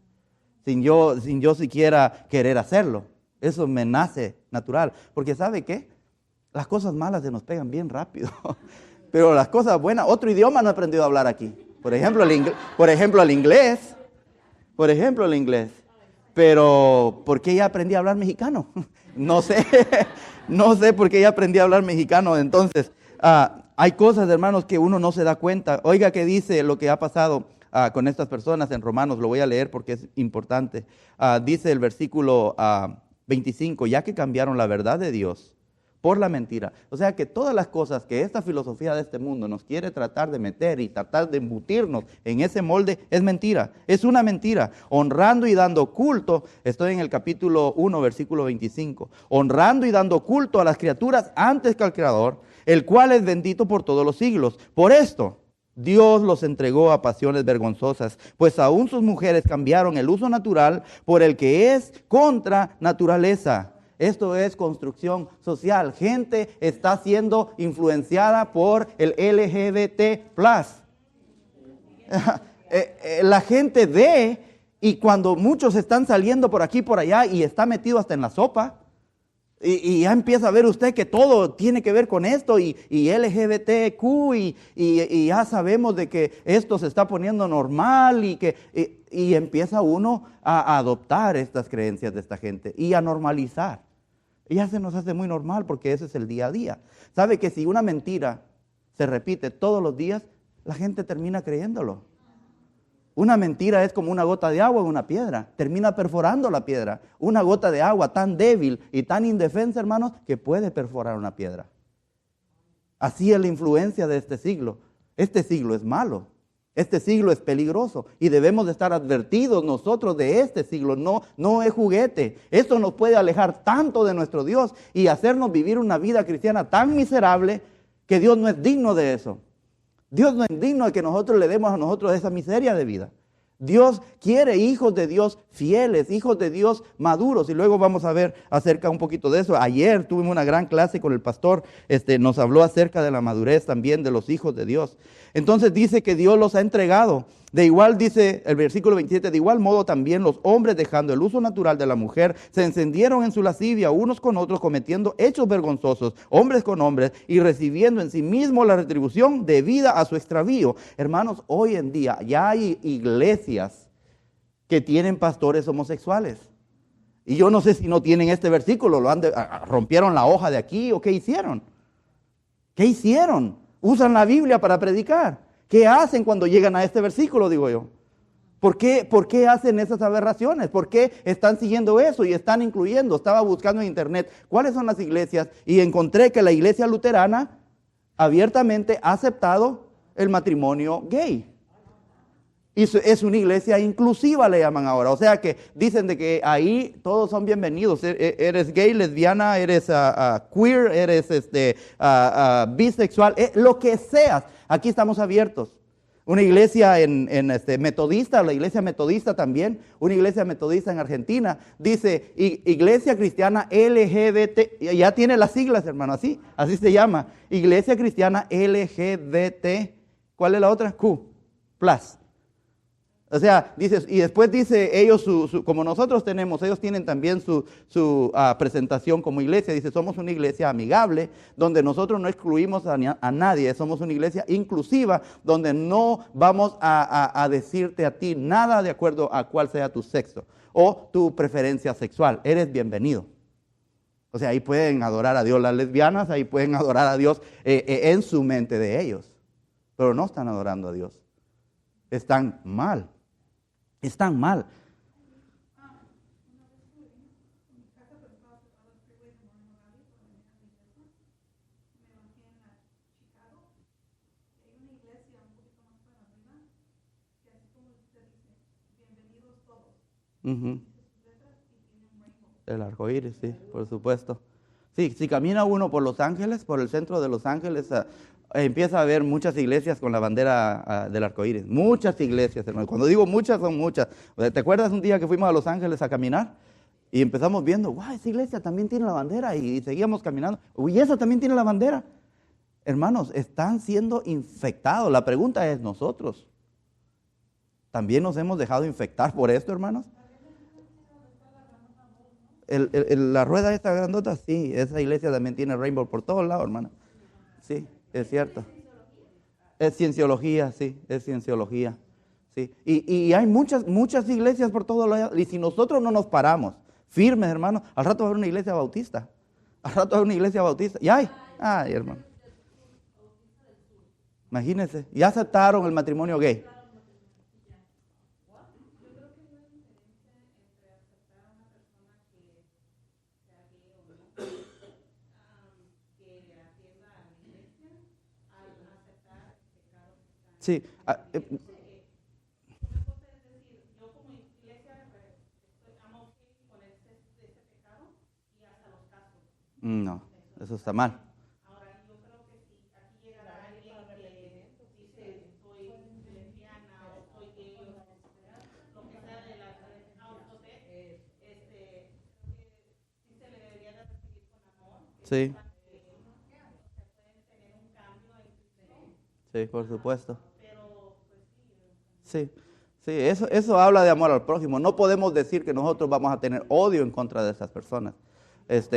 Sin yo siquiera querer hacerlo. Eso me nace natural. Porque ¿sabe qué? Las cosas malas se nos pegan bien rápido. Pero las cosas buenas, otro idioma no he aprendido a hablar aquí. Por ejemplo, el inglés. Pero, ¿por qué ya aprendí a hablar mexicano? No sé por qué ya aprendí a hablar mexicano. Entonces, hay cosas, hermanos, que uno no se da cuenta. Oiga qué dice lo que ha pasado con estas personas en Romanos. Lo voy a leer porque es importante. Dice el versículo 25, ya que cambiaron la verdad de Dios por la mentira. O sea que todas las cosas que esta filosofía de este mundo nos quiere tratar de meter y tratar de embutirnos en ese molde es mentira, es una mentira. Honrando y dando culto, estoy en el capítulo 1, versículo 25, honrando y dando culto a las criaturas antes que al Creador, el cual es bendito por todos los siglos. Por esto Dios los entregó a pasiones vergonzosas, pues aún sus mujeres cambiaron el uso natural por el que es contra naturaleza. Esto es construcción social. Gente está siendo influenciada por el LGBT+. La gente ve, y cuando muchos están saliendo por aquí y por allá y está metido hasta en la sopa, y ya empieza a ver usted que todo tiene que ver con esto y LGBTQ y ya sabemos de que esto se está poniendo normal y empieza uno a adoptar estas creencias de esta gente y a normalizar. Y ya se nos hace muy normal porque ese es el día a día. ¿Sabe que si una mentira se repite todos los días, la gente termina creyéndolo? Una mentira es como una gota de agua en una piedra, termina perforando la piedra. Una gota de agua tan débil y tan indefensa, hermanos, que puede perforar una piedra. Así es la influencia de este siglo. Este siglo es malo. Este siglo es peligroso y debemos de estar advertidos nosotros de este siglo. No es juguete. Esto nos puede alejar tanto de nuestro Dios y hacernos vivir una vida cristiana tan miserable que Dios no es digno de eso. Dios no es digno de que nosotros le demos a nosotros esa miseria de vida. Dios quiere hijos de Dios fieles, hijos de Dios maduros. Y luego vamos a ver acerca un poquito de eso. Ayer tuvimos una gran clase con el pastor, nos habló acerca de la madurez también de los hijos de Dios. Entonces dice que Dios los ha entregado. De igual, dice el versículo 27, de igual modo también los hombres, dejando el uso natural de la mujer, se encendieron en su lascivia unos con otros, cometiendo hechos vergonzosos, hombres con hombres, y recibiendo en sí mismo la retribución debida a su extravío. Hermanos, hoy en día ya hay iglesias que tienen pastores homosexuales. Y yo no sé si no tienen este versículo, rompieron la hoja de aquí o qué hicieron. ¿Qué hicieron? Usan la Biblia para predicar. ¿Qué hacen cuando llegan a este versículo, digo yo? ¿Por qué hacen esas aberraciones? ¿Por qué están siguiendo eso y están incluyendo? Estaba buscando en internet cuáles son las iglesias y encontré que la iglesia luterana abiertamente ha aceptado el matrimonio gay. Y es una iglesia inclusiva, le llaman ahora. O sea que dicen de que ahí todos son bienvenidos. Eres gay, lesbiana, eres queer, eres bisexual, lo que seas. Aquí estamos abiertos. Una iglesia metodista, la iglesia metodista también, una iglesia metodista en Argentina, dice Iglesia Cristiana LGBT, ya tiene las siglas, hermano, así se llama, Iglesia Cristiana LGBT, ¿cuál es la otra? Q, plus. O sea, dice, y después dice ellos, como nosotros tenemos, ellos tienen también su presentación como iglesia. Dice, somos una iglesia amigable, donde nosotros no excluimos a nadie. Somos una iglesia inclusiva, donde no vamos a decirte a ti nada de acuerdo a cuál sea tu sexo o tu preferencia sexual. Eres bienvenido. O sea, ahí pueden adorar a Dios las lesbianas, ahí pueden adorar a Dios en su mente de ellos. Pero no están adorando a Dios. Están mal. Están mal. Uh-huh. El arco iris, sí, por supuesto. Sí, si camina uno por Los Ángeles, por el centro de Los Ángeles, empieza a ver muchas iglesias con la bandera del arco iris. Muchas iglesias, hermano. Cuando digo muchas, son muchas. ¿Te acuerdas un día que fuimos a Los Ángeles a caminar? Y empezamos viendo, wow, esa iglesia también tiene la bandera. Y seguíamos caminando. Uy, esa también tiene la bandera. Hermanos, están siendo infectados. La pregunta es, ¿nosotros también nos hemos dejado infectar por esto, hermanos? La rueda esta grandota, sí, esa iglesia también tiene rainbow por todos lados, hermano. Sí, es cierto. Es cienciología, sí, es cienciología. Sí. Y hay muchas iglesias por todos lados. Y si nosotros no nos paramos firmes, hermano, al rato va a haber una iglesia bautista. Al rato va a haber una iglesia bautista. Y ay, hermano. Imagínense, ya aceptaron el matrimonio gay. Sí. No, eso está mal. Sí. Sí, por supuesto. Sí, sí, eso habla de amor al prójimo. No podemos decir que nosotros vamos a tener odio en contra de esas personas.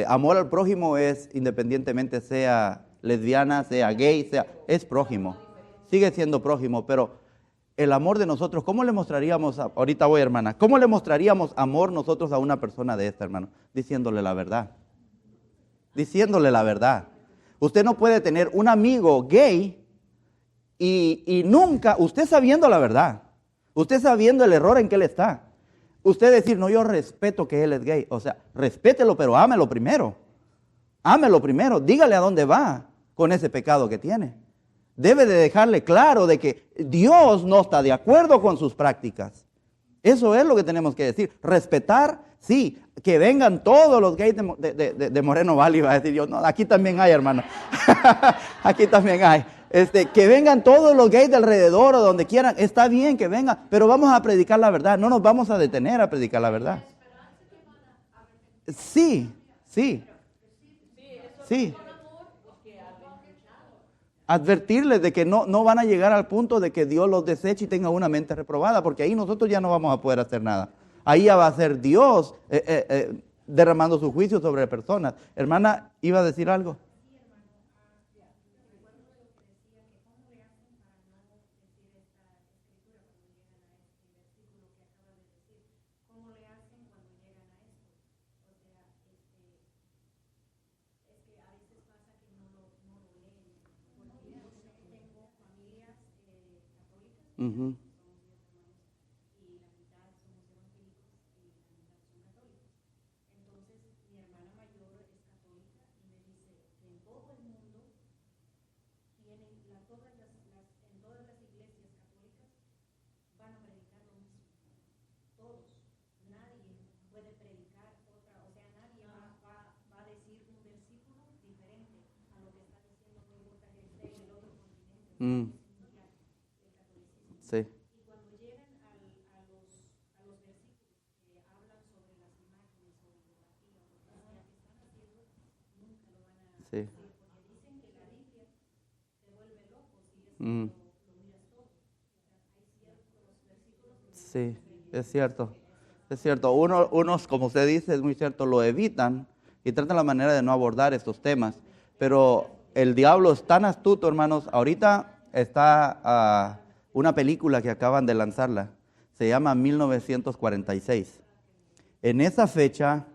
Amor al prójimo es, independientemente sea lesbiana, sea gay, es prójimo. Sigue siendo prójimo, pero el amor de nosotros, ¿cómo le mostraríamos, ahorita voy, hermana, cómo le mostraríamos amor nosotros a una persona de esta, hermano? Diciéndole la verdad. Diciéndole la verdad. Usted no puede tener un amigo gay y nunca, usted sabiendo la verdad, usted sabiendo el error en que él está, usted decir, no, yo respeto que él es gay. O sea, respételo, pero ámelo primero. Ámelo primero. Dígale a dónde va con ese pecado que tiene. Debe de dejarle claro de que Dios no está de acuerdo con sus prácticas. Eso es lo que tenemos que decir. Respetar, sí, que vengan todos los gays de Moreno Valley, va a decir yo. No, aquí también hay, hermano. Aquí también hay. Que vengan todos los gays de alrededor o donde quieran. Está bien que vengan, pero vamos a predicar la verdad. No nos vamos a detener a predicar la verdad. Sí, sí. Sí. Advertirles de que no van a llegar al punto de que Dios los deseche y tenga una mente reprobada, porque ahí nosotros ya no vamos a poder hacer nada. Ahí ya va a ser Dios derramando su juicio sobre personas. Hermana, ¿iba a decir algo? Uh-huh. Sí. Mm. Sí, es cierto. Es cierto. Unos, como usted dice, es muy cierto, lo evitan y tratan la manera de no abordar estos temas. Pero el diablo es tan astuto, hermanos. Ahorita está una película que acaban de lanzarla. Se llama 1946. En esa fecha,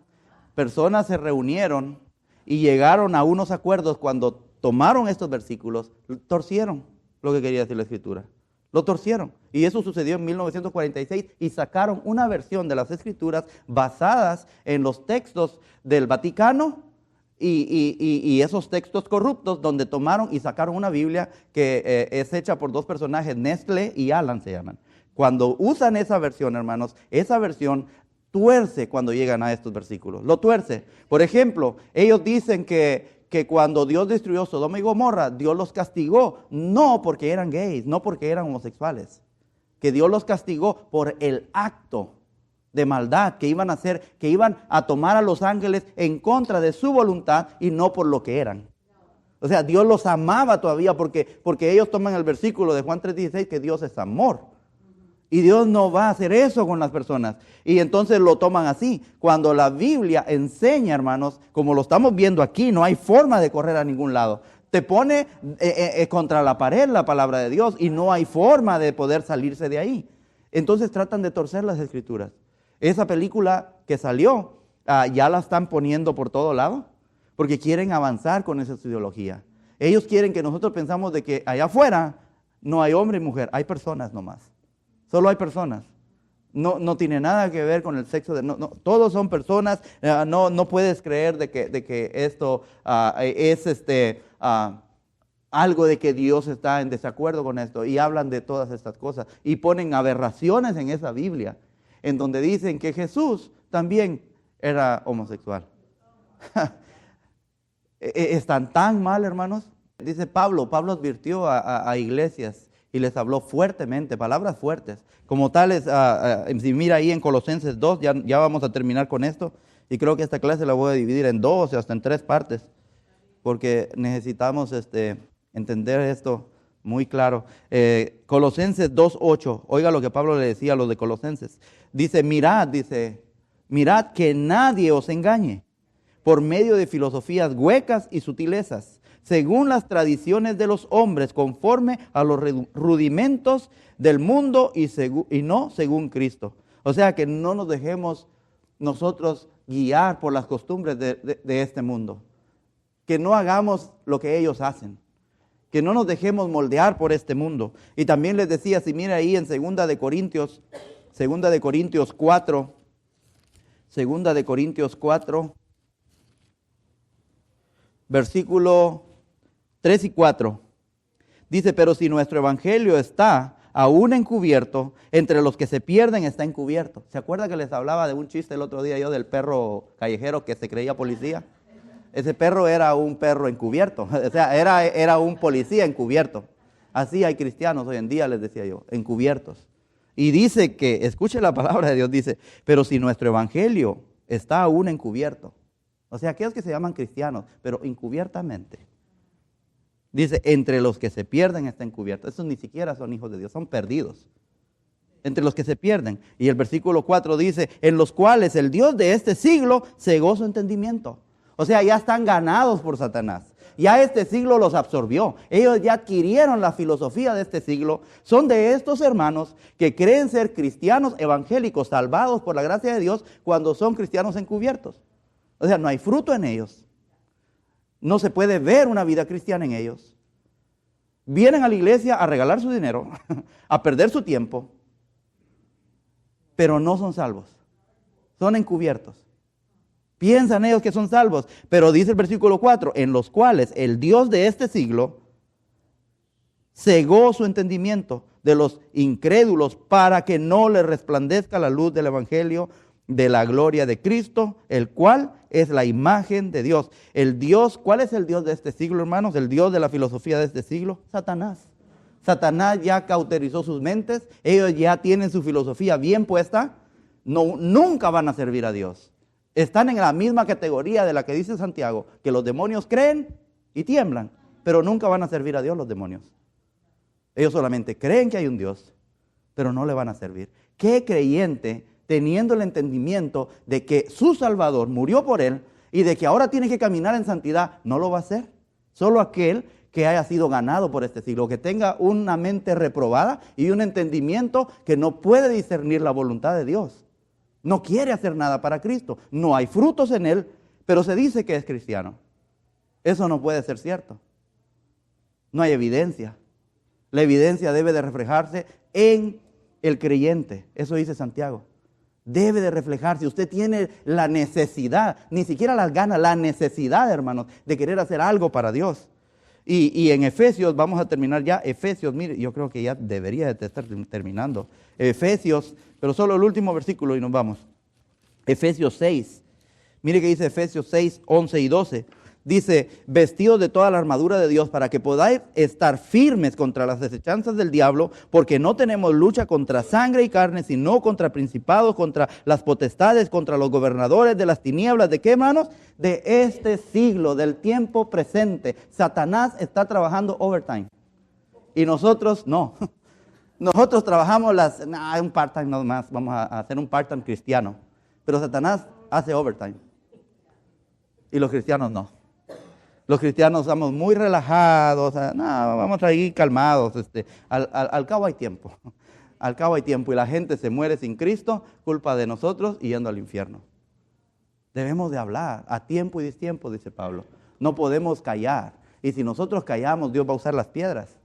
personas se reunieron y llegaron a unos acuerdos cuando tomaron estos versículos, torcieron lo que quería decir la Escritura. Lo torcieron. Y eso sucedió en 1946 y sacaron una versión de las Escrituras basadas en los textos del Vaticano y esos textos corruptos, donde tomaron y sacaron una Biblia que es hecha por dos personajes, Nestle y Alan se llaman. Cuando usan esa versión, hermanos, esa versión tuerce cuando llegan a estos versículos. Lo tuerce. Por ejemplo, ellos dicen que cuando Dios destruyó Sodoma y Gomorra, Dios los castigó, no porque eran gays, no porque eran homosexuales, que Dios los castigó por el acto de maldad que iban a hacer, que iban a tomar a los ángeles en contra de su voluntad y no por lo que eran. O sea, Dios los amaba todavía porque ellos toman el versículo de Juan 3:16 que Dios es amor. Y Dios no va a hacer eso con las personas. Y entonces lo toman así. Cuando la Biblia enseña, hermanos, como lo estamos viendo aquí, no hay forma de correr a ningún lado. Te pone contra la pared la palabra de Dios y no hay forma de poder salirse de ahí. Entonces tratan de torcer las Escrituras. Esa película que salió, ya la están poniendo por todo lado porque quieren avanzar con esa ideología. Ellos quieren que nosotros pensamos de que allá afuera no hay hombre y mujer, hay personas nomás. Solo hay personas. No tiene nada que ver con el sexo. Todos son personas. No puedes creer de que esto es algo de que Dios está en desacuerdo con esto. Y hablan de todas estas cosas. Y ponen aberraciones en esa Biblia, en donde dicen que Jesús también era homosexual. Están tan mal, hermanos. Dice Pablo advirtió a iglesias y les habló fuertemente, palabras fuertes, como tales, si mira ahí en Colosenses 2, ya vamos a terminar con esto, y creo que esta clase la voy a dividir en 2 o hasta en 3 partes, porque necesitamos entender esto muy claro. Colosenses 2:8, oiga lo que Pablo le decía a los de Colosenses, dice, mirad que nadie os engañe por medio de filosofías huecas y sutilezas, según las tradiciones de los hombres, conforme a los rudimentos del mundo y no según Cristo. O sea, que no nos dejemos nosotros guiar por las costumbres de este mundo. Que no hagamos lo que ellos hacen. Que no nos dejemos moldear por este mundo. Y también les decía, si mira ahí en 2 de Corintios 4, versículo 3 y 4, dice, pero si nuestro evangelio está aún encubierto, entre los que se pierden está encubierto. ¿Se acuerda que les hablaba de un chiste el otro día yo del perro callejero que se creía policía? Ese perro era un perro encubierto, o sea, era un policía encubierto. Así hay cristianos hoy en día, les decía yo, encubiertos. Y dice que, escuche la palabra de Dios, dice, pero si nuestro evangelio está aún encubierto, o sea, aquellos que se llaman cristianos, pero encubiertamente. Dice, entre los que se pierden está encubierto. Esos ni siquiera son hijos de Dios, son perdidos. Entre los que se pierden. Y el versículo 4 dice, en los cuales el Dios de este siglo cegó su entendimiento. O sea, ya están ganados por Satanás. Ya este siglo los absorbió. Ellos ya adquirieron la filosofía de este siglo. Son de estos hermanos que creen ser cristianos evangélicos, salvados por la gracia de Dios, cuando son cristianos encubiertos. O sea, no hay fruto en ellos. No se puede ver una vida cristiana en ellos. Vienen a la iglesia a regalar su dinero, a perder su tiempo, pero no son salvos. Son encubiertos. Piensan ellos que son salvos, pero dice el versículo 4, en los cuales el Dios de este siglo cegó su entendimiento de los incrédulos para que no les resplandezca la luz del evangelio de la gloria de Cristo, el cual es la imagen de Dios. El Dios, ¿cuál es el Dios de este siglo, hermanos? El Dios de la filosofía de este siglo, Satanás. Satanás ya cauterizó sus mentes, ellos ya tienen su filosofía bien puesta, nunca van a servir a Dios. Están en la misma categoría de la que dice Santiago, que los demonios creen y tiemblan, pero nunca van a servir a Dios los demonios. Ellos solamente creen que hay un Dios, pero no le van a servir. ¿Qué creyente, teniendo el entendimiento de que su Salvador murió por él y de que ahora tiene que caminar en santidad, no lo va a hacer? Solo aquel que haya sido ganado por este siglo, que tenga una mente reprobada y un entendimiento que no puede discernir la voluntad de Dios. No quiere hacer nada para Cristo. No hay frutos en él, pero se dice que es cristiano. Eso no puede ser cierto. No hay evidencia. La evidencia debe de reflejarse en el creyente. Eso dice Santiago. Debe de reflejarse. Usted tiene la necesidad, ni siquiera las ganas, la necesidad, hermanos, de querer hacer algo para Dios. Y en Efesios, vamos a terminar ya. Efesios, mire, yo creo que ya debería de estar terminando. Efesios, pero solo el último versículo y nos vamos. Efesios 6. Mire que dice Efesios 6, 11 y 12. Dice, vestidos de toda la armadura de Dios para que podáis estar firmes contra las desechanzas del diablo, porque no tenemos lucha contra sangre y carne, sino contra principados, contra las potestades, contra los gobernadores de las tinieblas. ¿De qué, hermanos? De este siglo, del tiempo presente. Satanás está trabajando overtime. Y nosotros no. Nosotros trabajamos un part-time nomás, vamos a hacer un part-time cristiano. Pero Satanás hace overtime. Y los cristianos no. Los cristianos estamos muy relajados, vamos a ir calmados, al cabo hay tiempo, al cabo hay tiempo y la gente se muere sin Cristo, culpa de nosotros y yendo al infierno. Debemos de hablar a tiempo y destiempo, dice Pablo, no podemos callar y si nosotros callamos Dios va a usar las piedras.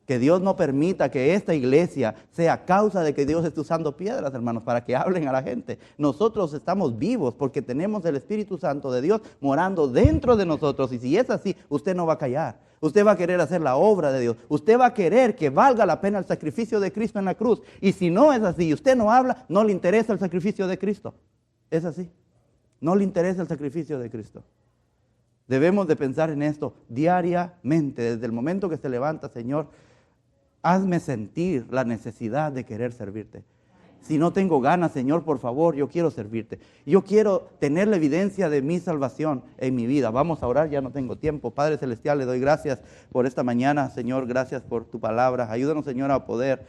Que Dios no permita que esta iglesia sea causa de que Dios esté usando piedras, hermanos, para que hablen a la gente. Nosotros estamos vivos porque tenemos el Espíritu Santo de Dios morando dentro de nosotros. Y si es así, usted no va a callar. Usted va a querer hacer la obra de Dios. Usted va a querer que valga la pena el sacrificio de Cristo en la cruz. Y si no es así y usted no habla, no le interesa el sacrificio de Cristo. Es así. No le interesa el sacrificio de Cristo. Debemos de pensar en esto diariamente, desde el momento que se levanta, Señor, hazme sentir la necesidad de querer servirte. Si no tengo ganas, Señor, por favor, yo quiero servirte. Yo quiero tener la evidencia de mi salvación en mi vida. Vamos a orar, ya no tengo tiempo. Padre Celestial, le doy gracias por esta mañana, Señor. Gracias por tu palabra. Ayúdanos, Señor, a poder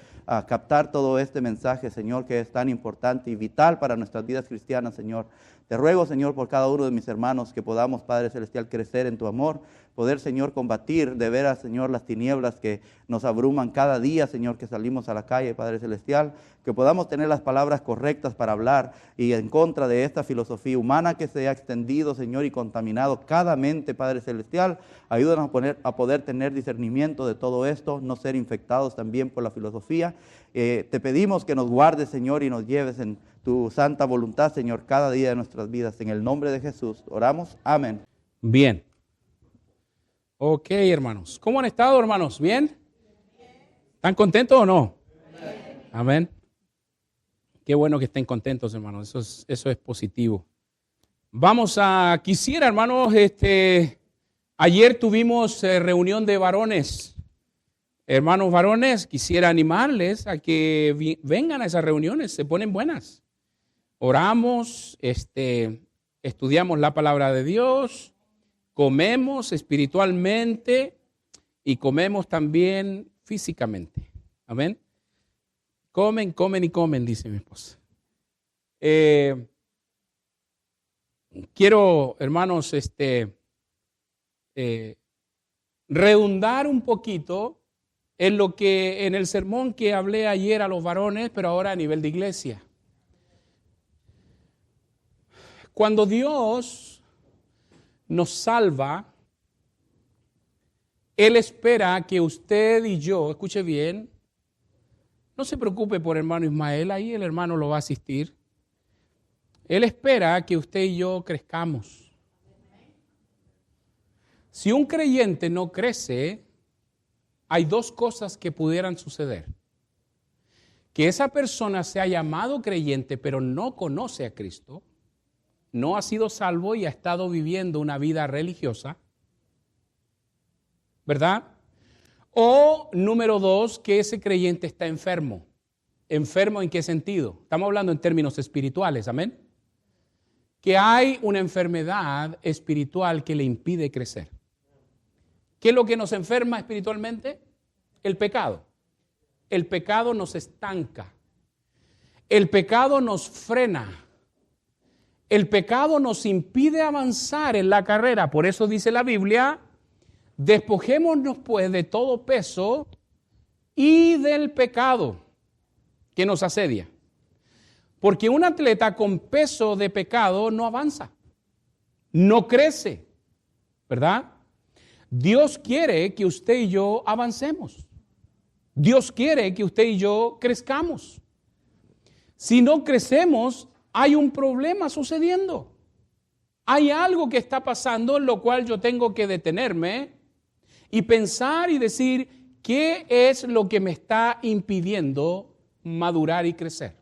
captar todo este mensaje, Señor, que es tan importante y vital para nuestras vidas cristianas, Señor. Te ruego, Señor, por cada uno de mis hermanos, que podamos, Padre Celestial, crecer en tu amor, poder, Señor, combatir de veras, Señor, las tinieblas que nos abruman cada día, Señor, que salimos a la calle, Padre Celestial, que podamos tener las palabras correctas para hablar y en contra de esta filosofía humana que se ha extendido, Señor, y contaminado cada mente, Padre Celestial. Ayúdanos a poder tener discernimiento de todo esto, no ser infectados también por la filosofía. Te pedimos que nos guardes, Señor, y nos lleves en tu santa voluntad, Señor, cada día de nuestras vidas. En el nombre de Jesús oramos. Amén. Bien. Ok, hermanos. ¿Cómo han estado, hermanos? ¿Bien? ¿Están contentos o no? Amén. Qué bueno que estén contentos, hermanos. Eso es positivo. Quisiera, hermanos, ayer tuvimos reunión de varones. Hermanos varones, quisiera animarles a que vengan a esas reuniones, se ponen buenas. Oramos, estudiamos la palabra de Dios, comemos espiritualmente y comemos también físicamente. Amén. Comen, comen y comen, dice mi esposa. Quiero, hermanos, redundar un poquito en el sermón que hablé ayer a los varones, pero ahora a nivel de iglesia. Cuando Dios nos salva, Él espera que usted y yo, escuche bien, no se preocupe por hermano Ismael, ahí el hermano lo va a asistir. Él espera que usted y yo crezcamos. Si un creyente no crece, hay dos cosas que pudieran suceder. Que esa persona sea llamado creyente, pero no conoce a Cristo, no ha sido salvo y ha estado viviendo una vida religiosa, ¿verdad? O número dos, que ese creyente está enfermo. ¿Enfermo en qué sentido? Estamos hablando en términos espirituales, ¿amén? Que hay una enfermedad espiritual que le impide crecer. ¿Qué es lo que nos enferma espiritualmente? El pecado. El pecado nos estanca. El pecado nos frena. El pecado nos impide avanzar en la carrera. Por eso dice la Biblia, despojémonos pues de todo peso y del pecado que nos asedia. Porque un atleta con peso de pecado no avanza, no crece, ¿verdad? Dios quiere que usted y yo avancemos. Dios quiere que usted y yo crezcamos. Si no crecemos, hay un problema sucediendo. Hay algo que está pasando en lo cual yo tengo que detenerme y pensar y decir, ¿qué es lo que me está impidiendo madurar y crecer?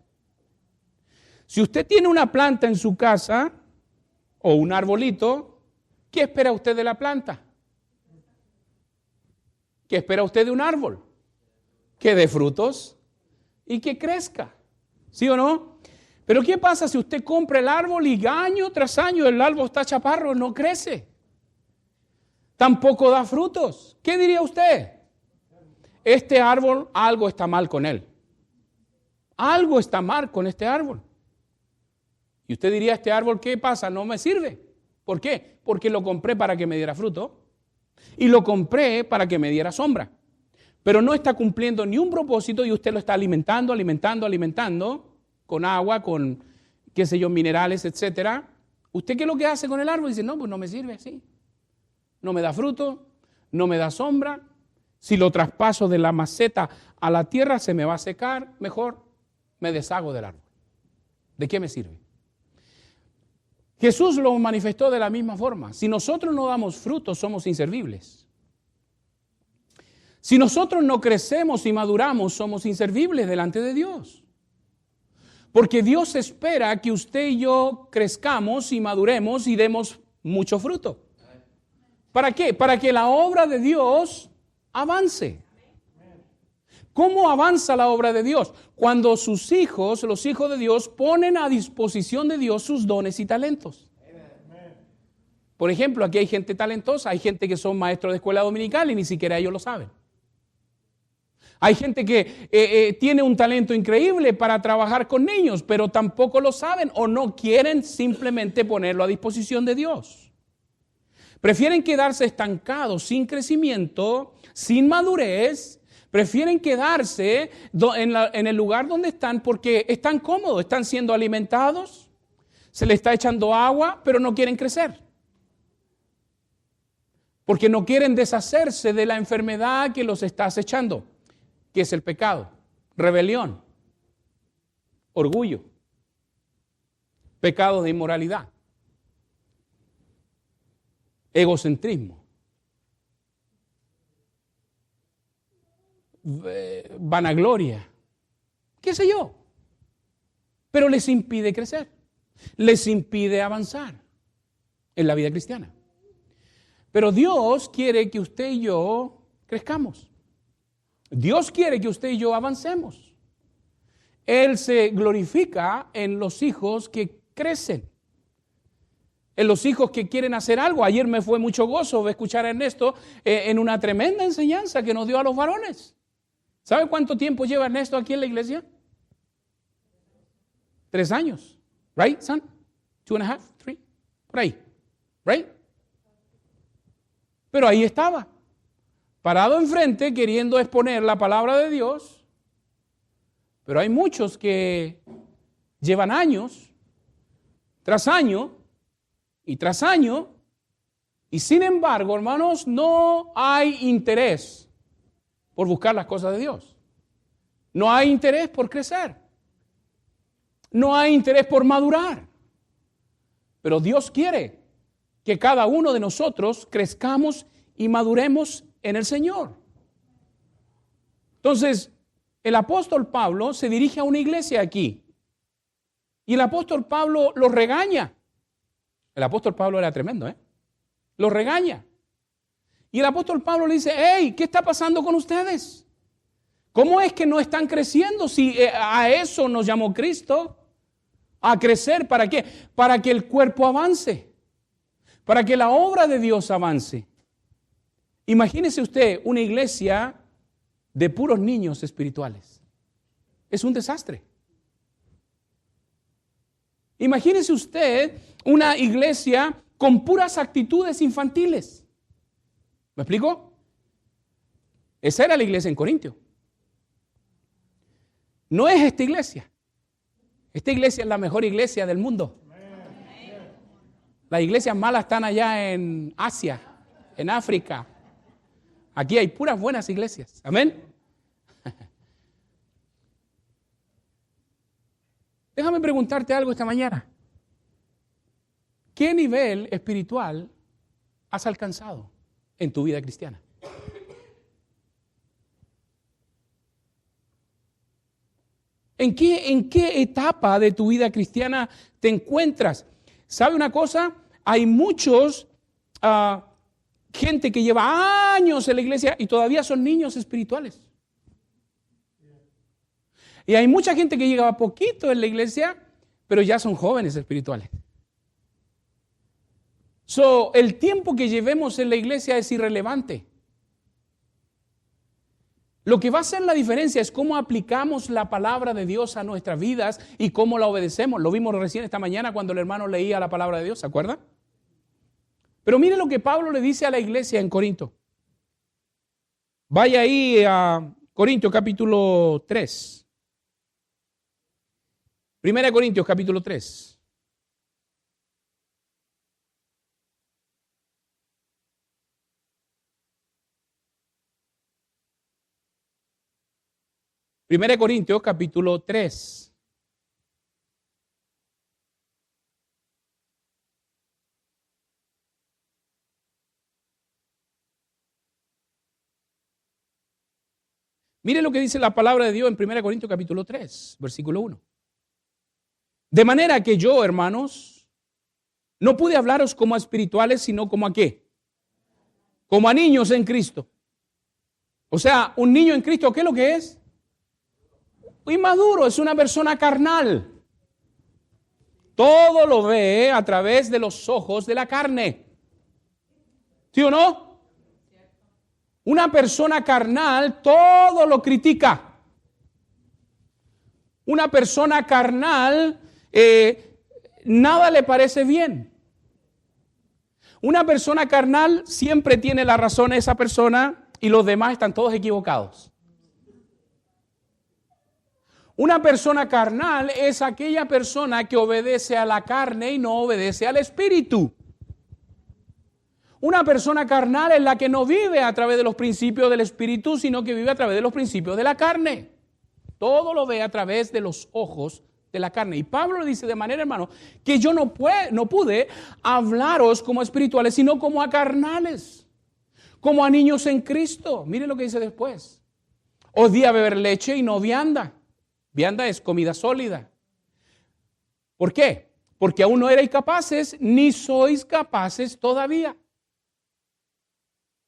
Si usted tiene una planta en su casa o un arbolito, ¿qué espera usted de la planta? ¿Qué espera usted de un árbol? Que dé frutos y que crezca. ¿Sí o no? Pero ¿qué pasa si usted compra el árbol y año tras año el árbol está chaparro, no crece? Tampoco da frutos. ¿Qué diría usted? Este árbol, algo está mal con él. Algo está mal con este árbol. Y usted diría, este árbol, ¿qué pasa? No me sirve. ¿Por qué? Porque lo compré para que me diera fruto y lo compré para que me diera sombra. Pero no está cumpliendo ni un propósito y usted lo está alimentando con agua, con, qué sé yo, minerales, etcétera. ¿Usted qué es lo que hace con el árbol? Dice, no, pues no me sirve así. No me da fruto, no me da sombra. Si lo traspaso de la maceta a la tierra se me va a secar, mejor me deshago del árbol. ¿De qué me sirve? Jesús lo manifestó de la misma forma. Si nosotros no damos frutos, somos inservibles. Si nosotros no crecemos y maduramos, somos inservibles delante de Dios. Porque Dios espera que usted y yo crezcamos y maduremos y demos mucho fruto. ¿Para qué? Para que la obra de Dios avance. ¿Cómo avanza la obra de Dios? Cuando sus hijos, los hijos de Dios, ponen a disposición de Dios sus dones y talentos. Por ejemplo, aquí hay gente talentosa, hay gente que son maestros de escuela dominical y ni siquiera ellos lo saben. Hay gente que tiene un talento increíble para trabajar con niños, pero tampoco lo saben o no quieren simplemente ponerlo a disposición de Dios. Prefieren quedarse estancados, sin crecimiento, sin madurez. Prefieren quedarse en el lugar donde están porque están cómodos, están siendo alimentados, se les está echando agua, pero no quieren crecer. Porque no quieren deshacerse de la enfermedad que los está acechando, que es el pecado, rebelión, orgullo, pecado de inmoralidad, egocentrismo, vanagloria, qué sé yo. Pero les impide crecer, les impide avanzar en la vida cristiana. Pero Dios quiere que usted y yo crezcamos. Dios quiere que usted y yo avancemos. Él se glorifica en los hijos que crecen, en los hijos que quieren hacer algo. Ayer me fue mucho gozo escuchar a Ernesto en una tremenda enseñanza que nos dio a los varones. ¿Sabe cuánto tiempo lleva Ernesto aquí en la iglesia? 3 años. Right, son? 2.5, 3, por ahí. Right? Pero ahí estaba, parado enfrente queriendo exponer la palabra de Dios. Pero hay muchos que llevan años, tras año, y tras año, y sin embargo, hermanos, no hay interés por buscar las cosas de Dios. No hay interés por crecer. No hay interés por madurar. Pero Dios quiere que cada uno de nosotros crezcamos y maduremos en el Señor. Entonces, el apóstol Pablo se dirige a una iglesia aquí. Y el apóstol Pablo los regaña. El apóstol Pablo era tremendo, Los regaña. Y el apóstol Pablo le dice, hey, ¿qué está pasando con ustedes? ¿Cómo es que no están creciendo si a eso nos llamó Cristo? A crecer, ¿para qué? Para que el cuerpo avance. Para que la obra de Dios avance. Imagínese usted una iglesia de puros niños espirituales. Es un desastre. Imagínese usted una iglesia con puras actitudes infantiles. ¿Me explico? Esa era la iglesia en Corintio. No es esta iglesia. Esta iglesia es la mejor iglesia del mundo. Las iglesias malas están allá en Asia, en África. Aquí hay puras buenas iglesias. Amén. Déjame preguntarte algo esta mañana. ¿Qué nivel espiritual has alcanzado en tu vida cristiana? ¿En qué etapa de tu vida cristiana te encuentras? ¿Sabe una cosa? Hay muchos gente que lleva años en la iglesia y todavía son niños espirituales. Y hay mucha gente que lleva poquito en la iglesia, pero ya son jóvenes espirituales. El tiempo que llevemos en la iglesia es irrelevante. Lo que va a hacer la diferencia es cómo aplicamos la palabra de Dios a nuestras vidas y cómo la obedecemos. Lo vimos recién esta mañana cuando el hermano leía la palabra de Dios, ¿se acuerda? Pero mire lo que Pablo le dice a la iglesia en Corinto. Vaya ahí a Corintios capítulo 3. 1 Corintios capítulo 3. Primera de Corintios capítulo 3. Mire lo que dice la palabra de Dios en 1 Corintios capítulo 3, versículo 1. De manera que yo, hermanos, no pude hablaros como a espirituales, sino como a ¿qué? Como a niños en Cristo. O sea, un niño en Cristo, ¿qué es lo que es? Inmaduro, es una persona carnal. Todo lo ve a través de los ojos de la carne. ¿Sí o no? Una persona carnal todo lo critica. Una persona carnal nada le parece bien. Una persona carnal siempre tiene la razón esa persona y los demás están todos equivocados. Una persona carnal es aquella persona que obedece a la carne y no obedece al espíritu. Una persona carnal es la que no vive a través de los principios del espíritu, sino que vive a través de los principios de la carne. Todo lo ve a través de los ojos de la carne. Y Pablo le dice de manera, hermano, que yo no pude hablaros como espirituales, sino como a carnales, como a niños en Cristo. Mire lo que dice después. Os di a beber leche y no vianda. Vianda es comida sólida. ¿Por qué? Porque aún no erais capaces, ni sois capaces todavía.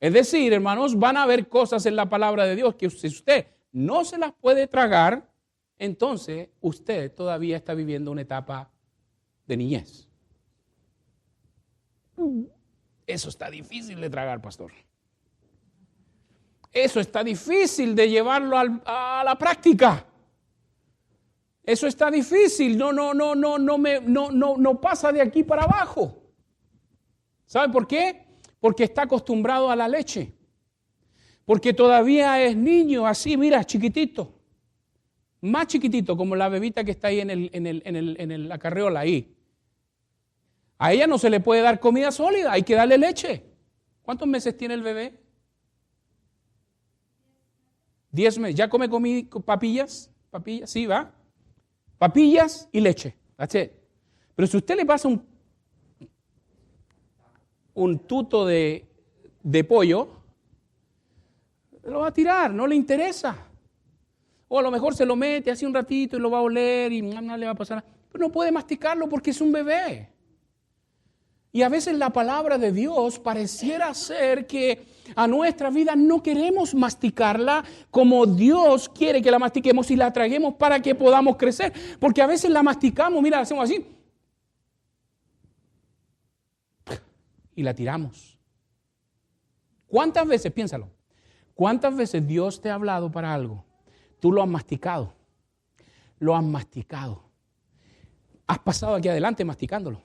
Es decir, hermanos, van a haber cosas en la palabra de Dios que si usted no se las puede tragar, entonces usted todavía está viviendo una etapa de niñez. Eso está difícil de tragar, pastor. Eso está difícil de llevarlo a la práctica. Eso está difícil, no pasa de aquí para abajo. ¿Sabe por qué? Porque está acostumbrado a la leche. Porque todavía es niño, así, mira, chiquitito. Más chiquitito, como la bebita que está ahí en la carriola ahí. A ella no se le puede dar comida sólida, hay que darle leche. ¿Cuántos meses tiene el bebé? 10 meses. ¿Ya come papillas? ¿Papillas? Sí, ¿va? Papillas y leche. That's it. Pero si usted le pasa un tuto de pollo, lo va a tirar, no le interesa. O a lo mejor se lo mete hace un ratito y lo va a oler y no le va a pasar nada. Pero no puede masticarlo porque es un bebé. Y a veces la palabra de Dios pareciera ser que a nuestra vida no queremos masticarla como Dios quiere que la mastiquemos y la traguemos para que podamos crecer. Porque a veces la masticamos, mira, hacemos así. Y la tiramos. ¿Cuántas veces, piénsalo, cuántas veces Dios te ha hablado para algo? Tú lo has masticado. Lo has masticado. Has pasado aquí adelante masticándolo.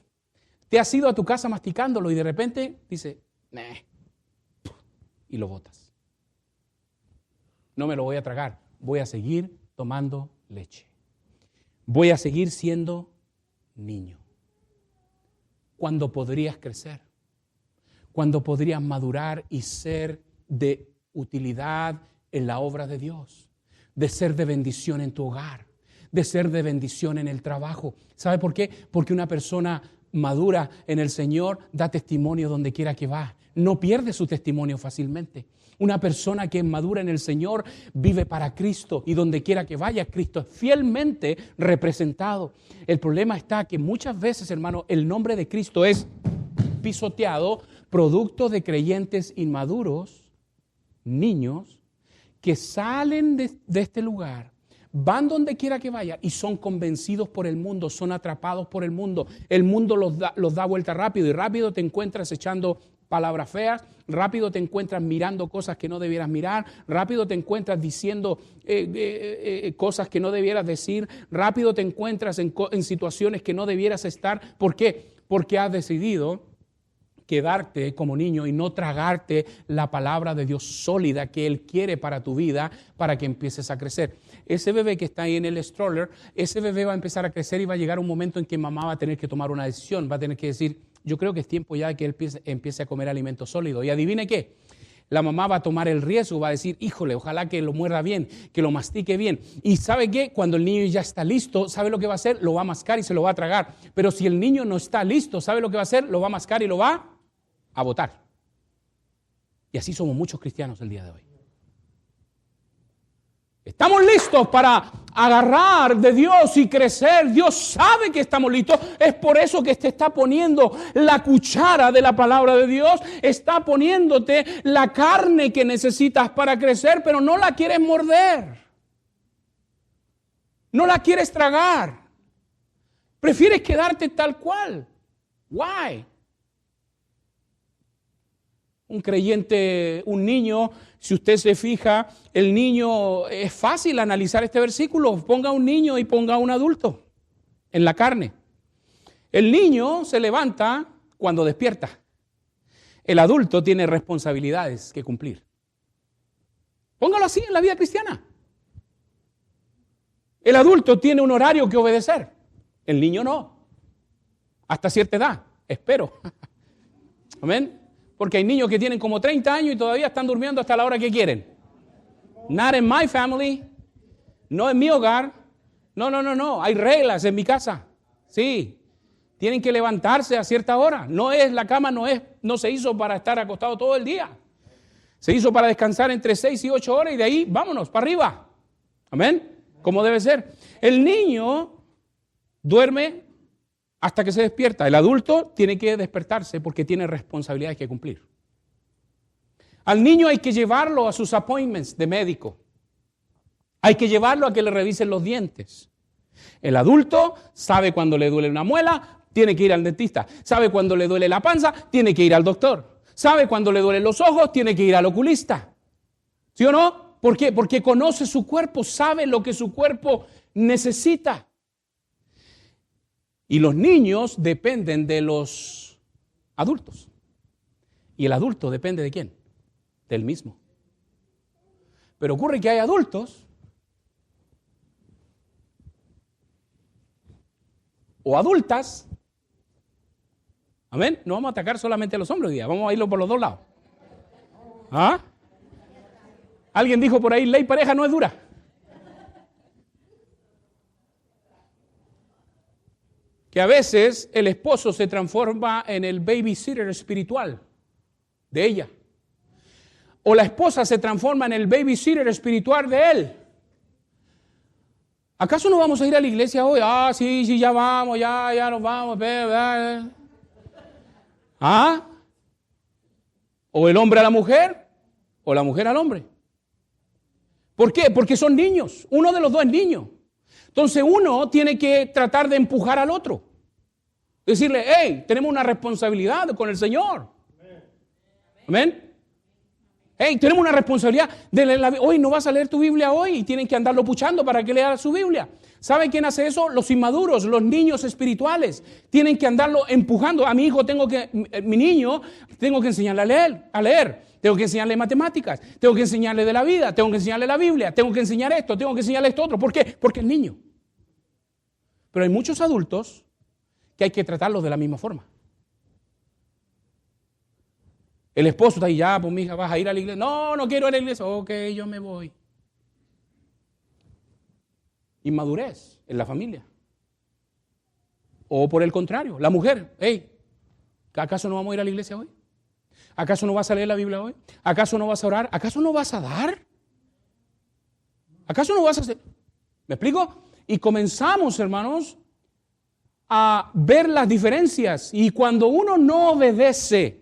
Te has ido a tu casa masticándolo y de repente dice, nah, y lo botas. No me lo voy a tragar. Voy a seguir tomando leche. Voy a seguir siendo niño. Cuando podrías crecer. Cuando podrías madurar y ser de utilidad en la obra de Dios. De ser de bendición en tu hogar. De ser de bendición en el trabajo. ¿Sabe por qué? Porque una persona madura en el Señor da testimonio donde quiera que va. No pierde su testimonio fácilmente. Una persona que es madura en el Señor vive para Cristo y donde quiera que vaya, Cristo es fielmente representado. El problema está que muchas veces, hermano, el nombre de Cristo es pisoteado, producto de creyentes inmaduros, niños, que salen de este lugar, van donde quiera que vaya y son convencidos por el mundo, son atrapados por el mundo. El mundo los da vuelta rápido y rápido te encuentras echando palabras feas, rápido te encuentras mirando cosas que no debieras mirar, rápido te encuentras diciendo cosas que no debieras decir, rápido te encuentras en situaciones que no debieras estar. ¿Por qué? Porque has decidido quedarte como niño y no tragarte la palabra de Dios sólida que Él quiere para tu vida, para que empieces a crecer. Ese bebé que está ahí en el stroller, ese bebé va a empezar a crecer y va a llegar un momento en que mamá va a tener que tomar una decisión, va a tener que decir, yo creo que es tiempo ya de que él empiece a comer alimento sólido. Y adivine qué, la mamá va a tomar el riesgo, va a decir, híjole, ojalá que lo muerda bien, que lo mastique bien. Y ¿sabe qué? Cuando el niño ya está listo, ¿sabe lo que va a hacer? Lo va a mascar y se lo va a tragar. Pero si el niño no está listo, ¿sabe lo que va a hacer? Lo va a mascar y lo va a botar. Y así somos muchos cristianos el día de hoy. Estamos listos para agarrar de Dios y crecer. Dios sabe que estamos listos. Es por eso que te está poniendo la cuchara de la palabra de Dios. Está poniéndote la carne que necesitas para crecer, pero no la quieres morder. No la quieres tragar. Prefieres quedarte tal cual. Why? Un creyente, un niño, si usted se fija, el niño, es fácil analizar este versículo. Ponga un niño y ponga un adulto en la carne. El niño se levanta cuando despierta. El adulto tiene responsabilidades que cumplir. Póngalo así en la vida cristiana. El adulto tiene un horario que obedecer. El niño no. Hasta cierta edad, espero. Amén. Porque hay niños que tienen como 30 años y todavía están durmiendo hasta la hora que quieren. Not in my family. No en mi hogar. No. Hay reglas en mi casa. Sí. Tienen que levantarse a cierta hora. La cama no se hizo para estar acostado todo el día. Se hizo para descansar entre 6 y 8 horas y de ahí vámonos para arriba. Amén. Como debe ser. El niño duerme hasta que se despierta. El adulto tiene que despertarse porque tiene responsabilidades que cumplir. Al niño hay que llevarlo a sus appointments de médico. Hay que llevarlo a que le revisen los dientes. El adulto sabe cuando le duele una muela, tiene que ir al dentista. Sabe cuando le duele la panza, tiene que ir al doctor. Sabe cuando le duelen los ojos, tiene que ir al oculista. ¿Sí o no? ¿Por qué? Porque conoce su cuerpo, sabe lo que su cuerpo necesita. Y los niños dependen de los adultos. Y el adulto depende de quién? Del mismo. Pero ocurre que hay adultos o adultas. Amén. No vamos a atacar solamente a los hombres hoy día, vamos a irlo por los dos lados. ¿Ah? Alguien dijo por ahí, ley pareja no es dura. Que a veces el esposo se transforma en el babysitter espiritual de ella. O la esposa se transforma en el babysitter espiritual de él. ¿Acaso no vamos a ir a la iglesia hoy? Sí, ya vamos, ya nos vamos. ¿Ah? O el hombre a la mujer, o la mujer al hombre. ¿Por qué? Porque son niños. Uno de los dos es niño. Entonces uno tiene que tratar de empujar al otro. Decirle, hey, tenemos una responsabilidad con el Señor. Amén. Hey, tenemos una responsabilidad de leer la Biblia. Hoy no vas a leer tu Biblia hoy y tienen que andarlo puchando para que lea su Biblia. ¿Saben quién hace eso? Los inmaduros, los niños espirituales. Tienen que andarlo empujando. A mi hijo mi niño, tengo que enseñarle a leer. Tengo que enseñarle matemáticas. Tengo que enseñarle de la vida. Tengo que enseñarle la Biblia. Tengo que enseñar esto. Tengo que enseñarle esto otro. ¿Por qué? Porque es niño. Pero hay muchos adultos que hay que tratarlos de la misma forma. El esposo está ahí, ya, pues mi hija, vas a ir a la iglesia. No, no quiero ir a la iglesia. Ok, yo me voy. Inmadurez en la familia. O por el contrario, la mujer, hey, ¿acaso no vamos a ir a la iglesia hoy? ¿Acaso no vas a leer la Biblia hoy? ¿Acaso no vas a orar? ¿Acaso no vas a dar? ¿Acaso no vas a hacer? ¿Me explico? Y comenzamos, hermanos, a ver las diferencias. Y cuando uno no obedece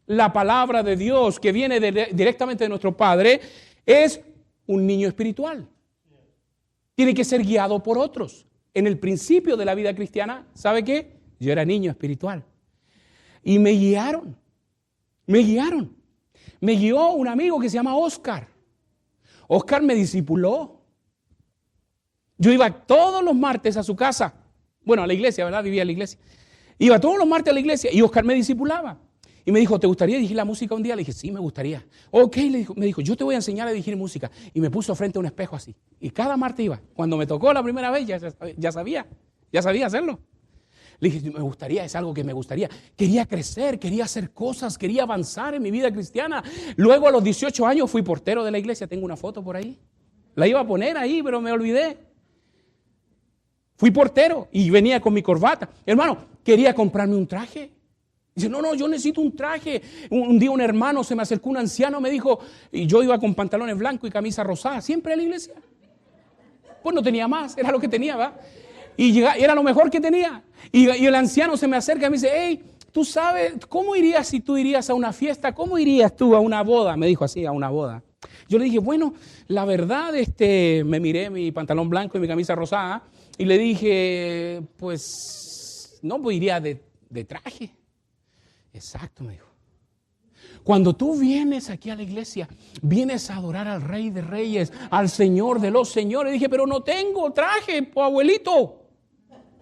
la palabra de Dios que viene directamente de nuestro Padre, es un niño espiritual. Tiene que ser guiado por otros. En el principio de la vida cristiana, ¿sabe qué? Yo era niño espiritual. Y me guiaron. Me guió un amigo que se llama Oscar. Oscar me discipuló. Yo iba todos los martes a su casa. Bueno, a la iglesia, ¿verdad? Vivía en la iglesia. Iba todos los martes a la iglesia y Oscar me discipulaba. Y me dijo, ¿te gustaría dirigir la música un día? Le dije, sí, me gustaría. Ok, me dijo, yo te voy a enseñar a dirigir música. Y me puso frente a un espejo así. Y cada martes iba. Cuando me tocó la primera vez, ya sabía hacerlo. Le dije, me gustaría, es algo que me gustaría. Quería crecer, quería hacer cosas, quería avanzar en mi vida cristiana. Luego a los 18 años fui portero de la iglesia. Tengo una foto por ahí. La iba a poner ahí, pero me olvidé. Fui portero y venía con mi corbata. Hermano, quería comprarme un traje. Dice, no, yo necesito un traje. Un día un hermano se me acercó, un anciano, me dijo, y yo iba con pantalones blancos y camisa rosada, siempre a la iglesia. Pues no tenía más, era lo que tenía, ¿va? Y era lo mejor que tenía. Y el anciano se me acerca y me dice, hey, tú sabes, ¿cómo irías si tú irías a una fiesta? ¿Cómo irías tú a una boda? Me dijo así, a una boda. Yo le dije, bueno, la verdad, me miré mi pantalón blanco y mi camisa rosada y le dije, pues, no, pues iría de traje. Exacto, me dijo. Cuando tú vienes aquí a la iglesia, vienes a adorar al Rey de Reyes, al Señor de los Señores. Dije, pero no tengo traje, abuelito.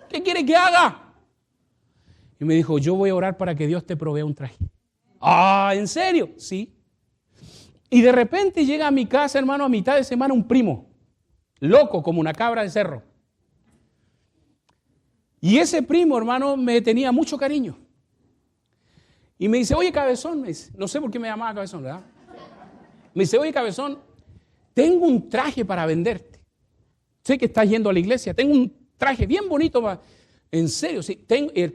¿Qué quiere que haga? Y me dijo, yo voy a orar para que Dios te provea un traje. Ah, ¿en serio? Sí. Y de repente llega a mi casa, hermano, a mitad de semana un primo, loco como una cabra de cerro. Y ese primo, hermano, me tenía mucho cariño. Y me dice, oye, cabezón, me dice, no sé por qué me llamaba cabezón, ¿verdad? Me dice, oye, cabezón, tengo un traje para venderte. Sé que estás yendo a la iglesia, tengo un traje bien bonito. En serio, sí,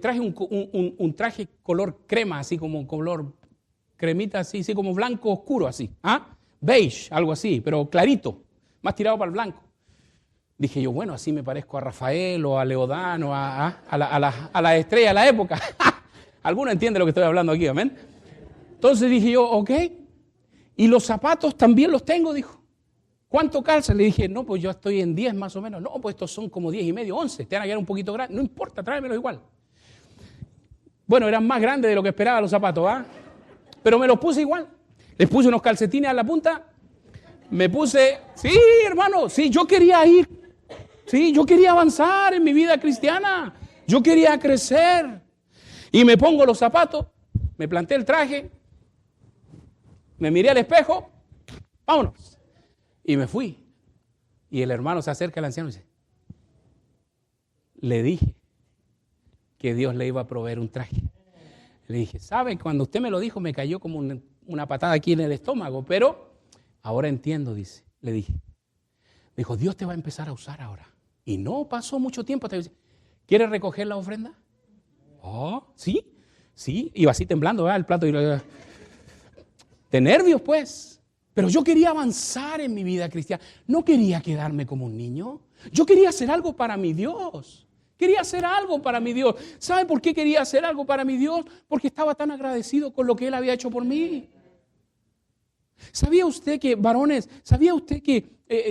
traje un traje color crema, así como color cremita, así como blanco oscuro, así. ¿Ah? Beige, algo así, pero clarito, más tirado para el blanco. Dije yo, bueno, así me parezco a Rafael o a Leodán o a la estrella de la época. Alguno entiende lo que estoy hablando aquí, amén. Entonces dije yo, ok. Y los zapatos también los tengo, dijo. ¿Cuánto calza? Le dije, no, pues yo estoy en 10 más o menos. No, pues estos son como 10 y medio, 11. Te van a quedar un poquito grandes. No importa, tráemelos igual. Bueno, eran más grandes de lo que esperaba los zapatos, ¿ah? Pero me los puse igual. Les puse unos calcetines a la punta. Me puse, sí, hermano, sí, yo quería ir. Sí, yo quería avanzar en mi vida cristiana. Yo quería crecer. Y me pongo los zapatos, me planté el traje, me miré al espejo, vámonos. Y me fui. Y el hermano se acerca al anciano y dice, le dije que Dios le iba a proveer un traje. Le dije, ¿sabe? Cuando usted me lo dijo me cayó como una patada aquí en el estómago, pero ahora entiendo, dice, le dije. Me dijo, Dios te va a empezar a usar ahora. Y no pasó mucho tiempo hasta que dice, ¿quieres recoger la ofrenda? Oh, sí, iba así temblando, ¿verdad? El plato. De nervios, pues. Pero yo quería avanzar en mi vida cristiana. No quería quedarme como un niño. Yo quería hacer algo para mi Dios. Quería hacer algo para mi Dios. ¿Sabe por qué quería hacer algo para mi Dios? Porque estaba tan agradecido con lo que Él había hecho por mí. ¿Sabía usted que, varones,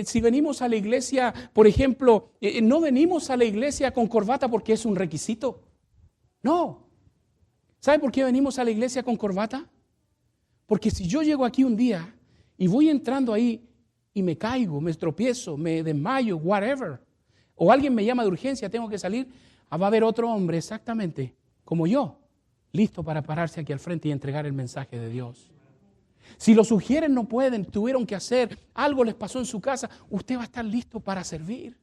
si venimos a la iglesia, por ejemplo, no venimos a la iglesia con corbata porque es un requisito? No. ¿Sabe por qué venimos a la iglesia con corbata? Porque si yo llego aquí un día y voy entrando ahí y me caigo, me tropiezo, me desmayo, whatever, o alguien me llama de urgencia, tengo que salir, va a haber otro hombre exactamente como yo, listo para pararse aquí al frente y entregar el mensaje de Dios. Si los sugieres no pueden, tuvieron que hacer, algo les pasó en su casa, usted va a estar listo para servir.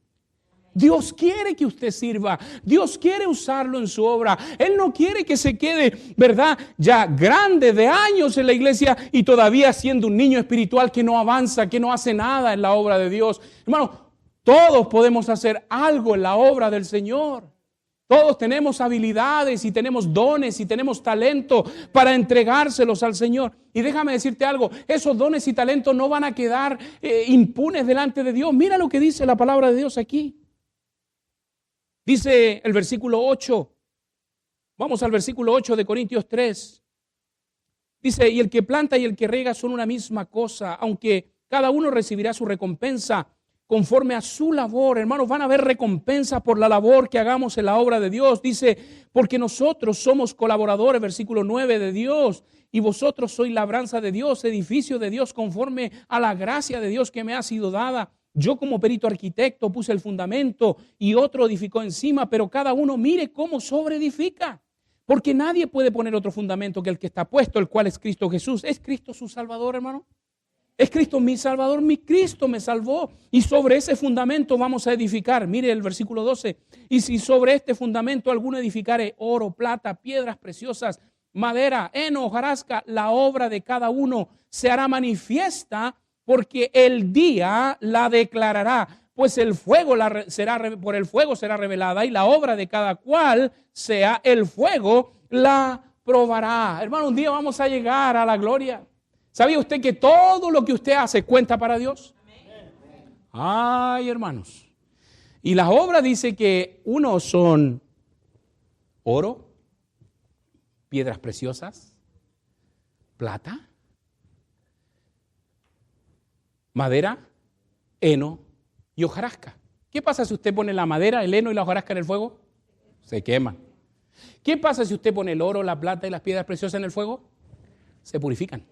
Dios quiere que usted sirva. Dios quiere usarlo en su obra. Él no quiere que se quede, ¿verdad?, ya grande de años en la iglesia y todavía siendo un niño espiritual que no avanza, que no hace nada en la obra de Dios. Hermano, todos podemos hacer algo en la obra del Señor. Todos tenemos habilidades y tenemos dones y tenemos talento para entregárselos al Señor. Y déjame decirte algo, esos dones y talentos no van a quedar impunes delante de Dios. Mira lo que dice la palabra de Dios aquí. Dice el versículo 8, vamos al versículo 8 de Corintios 3. Dice, y el que planta y el que riega son una misma cosa, aunque cada uno recibirá su recompensa conforme a su labor. Hermanos, van a haber recompensa por la labor que hagamos en la obra de Dios. Dice, porque nosotros somos colaboradores, versículo 9, de Dios, y vosotros sois labranza de Dios, edificio de Dios, conforme a la gracia de Dios que me ha sido dada. Yo como perito arquitecto puse el fundamento y otro edificó encima, pero cada uno mire cómo sobreedifica. Porque nadie puede poner otro fundamento que el que está puesto, el cual es Cristo Jesús. ¿Es Cristo su Salvador, hermano? ¿Es Cristo mi Salvador? Mi Cristo me salvó. Y sobre ese fundamento vamos a edificar. Mire el versículo 12. Y si sobre este fundamento alguno edificare oro, plata, piedras preciosas, madera, heno, hojarasca, la obra de cada uno se hará manifiesta, porque el día la declarará, pues el fuego por el fuego será revelada y la obra de cada cual sea el fuego la probará. Hermano, un día vamos a llegar a la gloria. ¿Sabía usted que todo lo que usted hace cuenta para Dios? Ay, hermanos. Y la obra dice que unos son oro, piedras preciosas, plata, madera, heno y hojarasca. ¿Qué pasa si usted pone la madera, el heno y la hojarasca en el fuego? Se queman. ¿Qué pasa si usted pone el oro, la plata y las piedras preciosas en el fuego? Se purifican.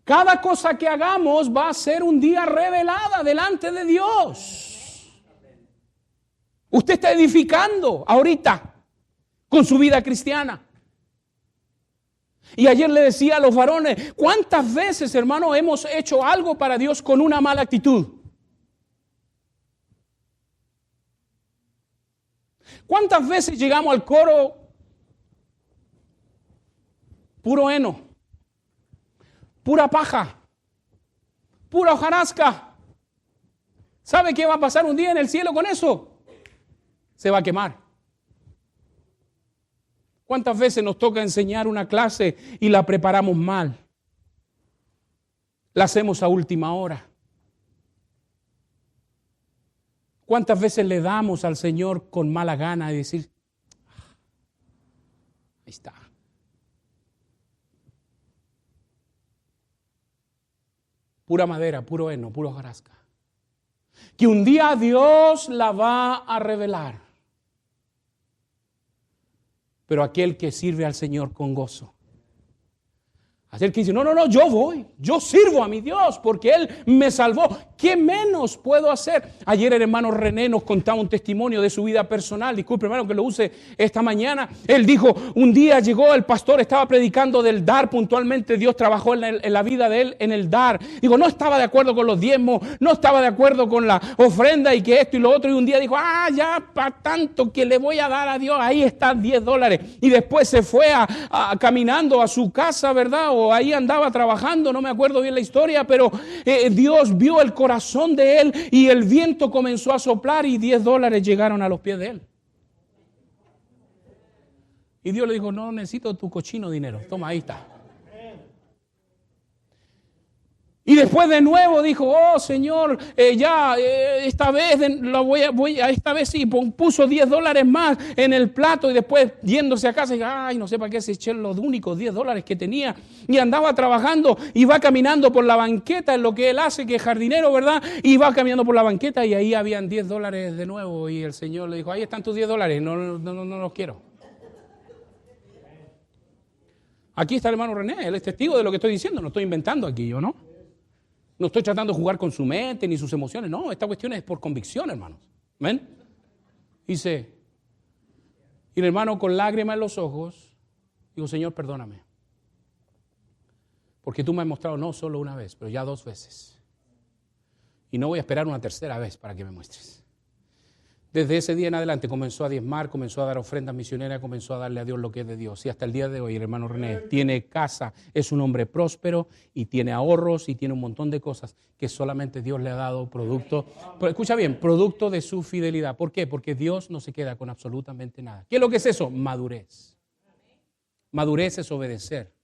Cada cosa que hagamos va a ser un día revelada delante de Dios. Usted está edificando ahorita con su vida cristiana. Y ayer le decía a los varones, ¿cuántas veces, hermano, hemos hecho algo para Dios con una mala actitud? ¿Cuántas veces llegamos al coro puro heno, pura paja, pura hojarasca? ¿Sabe qué va a pasar un día en el cielo con eso? Se va a quemar. ¿Cuántas veces nos toca enseñar una clase y la preparamos mal? La hacemos a última hora. ¿Cuántas veces le damos al Señor con mala gana y decir, ahí está? Pura madera, puro heno, puro hojarasca. Que un día Dios la va a revelar. Pero aquel que sirve al Señor con gozo. Aquel que dice, no, yo voy, yo sirvo a mi Dios porque Él me salvó. ¿Qué menos puedo hacer? Ayer el hermano René nos contaba un testimonio de su vida personal. Disculpe, hermano, que lo use esta mañana. Él dijo, un día llegó el pastor, estaba predicando del dar puntualmente. Dios trabajó en la vida de él en el dar. Digo, no estaba de acuerdo con los diezmos, no estaba de acuerdo con la ofrenda y que esto y lo otro. Y un día dijo, ya para tanto que le voy a dar a Dios, ahí están $10. Y después se fue caminando a su casa, ¿verdad? O ahí andaba trabajando, no me acuerdo bien la historia, pero Dios vio el corazón de él y el viento comenzó a soplar y $10 llegaron a los pies de él. Y Dios le dijo, no necesito tu cochino dinero, toma, ahí está. Y después de nuevo dijo, oh Señor, esta vez esta vez sí, puso $10 más en el plato y después yéndose a casa, y no sé para qué se echó los únicos $10 que tenía. Y andaba trabajando y va caminando por la banqueta, en lo que él hace, que es jardinero, ¿verdad? Y va caminando por la banqueta y ahí habían $10 de nuevo. Y el Señor le dijo, ahí están tus $10, no los quiero. Aquí está el hermano René, él es testigo de lo que estoy diciendo, no estoy inventando aquí yo, ¿no? No estoy tratando de jugar con su mente ni sus emociones, no, esta cuestión es por convicción, hermanos. ¿Ven? Dice, y el hermano con lágrimas en los ojos, digo, Señor, perdóname. Porque tú me has mostrado no solo una vez, pero ya 2 veces. Y no voy a esperar una tercera vez para que me muestres. Desde ese día en adelante comenzó a diezmar, comenzó a dar ofrendas misioneras, comenzó a darle a Dios lo que es de Dios. Y hasta el día de hoy el hermano René tiene casa, es un hombre próspero y tiene ahorros y tiene un montón de cosas que solamente Dios le ha dado producto. Pero escucha bien, producto de su fidelidad. ¿Por qué? Porque Dios no se queda con absolutamente nada. ¿Qué es lo que es eso? Madurez. Madurez es obedecer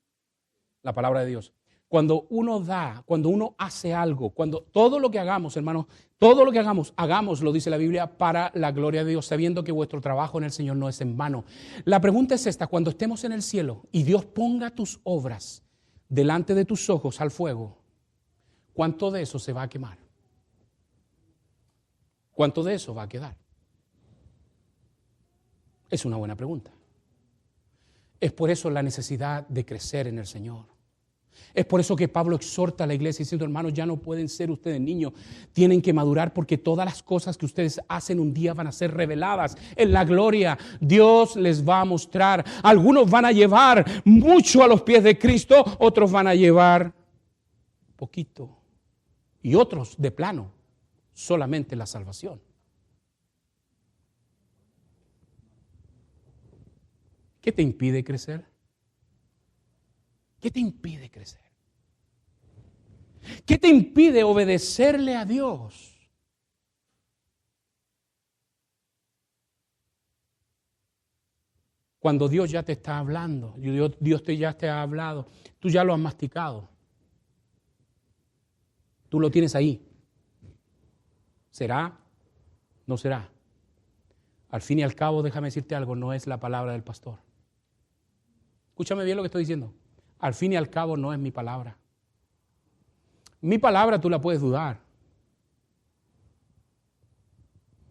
la palabra de Dios. Cuando uno da, cuando uno hace algo, cuando todo lo que hagamos, hermanos, todo lo que hagamos, hagámoslo, dice la Biblia, para la gloria de Dios, sabiendo que vuestro trabajo en el Señor no es en vano. La pregunta es esta, cuando estemos en el cielo y Dios ponga tus obras delante de tus ojos al fuego, ¿cuánto de eso se va a quemar? ¿Cuánto de eso va a quedar? Es una buena pregunta. Es por eso la necesidad de crecer en el Señor. Es por eso que Pablo exhorta a la iglesia diciendo, hermanos, ya no pueden ser ustedes niños, tienen que madurar porque todas las cosas que ustedes hacen un día van a ser reveladas en la gloria. Dios les va a mostrar. Algunos van a llevar mucho a los pies de Cristo, otros van a llevar poquito y otros de plano, solamente la salvación. ¿Qué te impide crecer? ¿Qué te impide crecer? ¿Qué te impide obedecerle a Dios? Cuando Dios ya te está hablando, Dios ya te ha hablado, tú ya lo has masticado. Tú lo tienes ahí. ¿Será? No será. Al fin y al cabo, déjame decirte algo, no es la palabra del pastor. Escúchame bien lo que estoy diciendo. Al fin y al cabo no es mi palabra. Mi palabra tú la puedes dudar.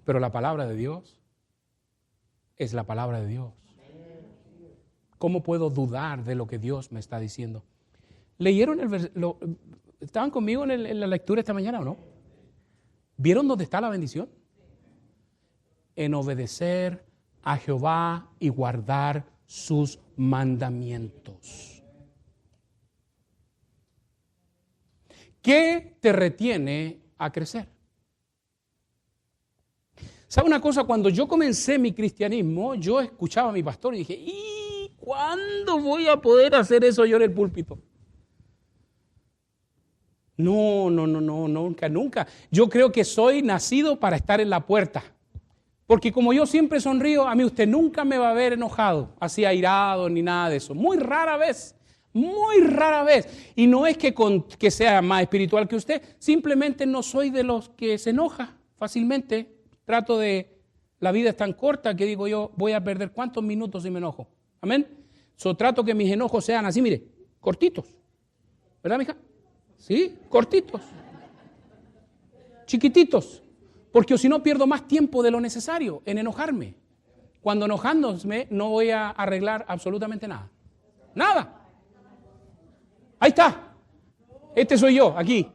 Pero la palabra de Dios es la palabra de Dios. ¿Cómo puedo dudar de lo que Dios me está diciendo? ¿Leyeron el versículo? ¿Estaban conmigo en la lectura esta mañana o no? ¿Vieron dónde está la bendición? En obedecer a Jehová y guardar sus mandamientos. ¿Qué te retiene a crecer? ¿Sabe una cosa? Cuando yo comencé mi cristianismo, yo escuchaba a mi pastor y dije, ¿y cuándo voy a poder hacer eso yo en el púlpito? No, nunca. Yo creo que soy nacido para estar en la puerta. Porque como yo siempre sonrío, a mí usted nunca me va a ver enojado, así airado ni nada de eso. Muy rara vez. Y no es que sea más espiritual que usted, simplemente no soy de los que se enoja fácilmente. La vida es tan corta que digo yo, voy a perder cuántos minutos si me enojo. Amén. Trato que mis enojos sean así, mire, cortitos. ¿Verdad, mija? Sí, cortitos. Chiquititos. Porque si no pierdo más tiempo de lo necesario en enojarme. Cuando enojándome no voy a arreglar absolutamente nada. Nada. Ahí está. Este soy yo, aquí.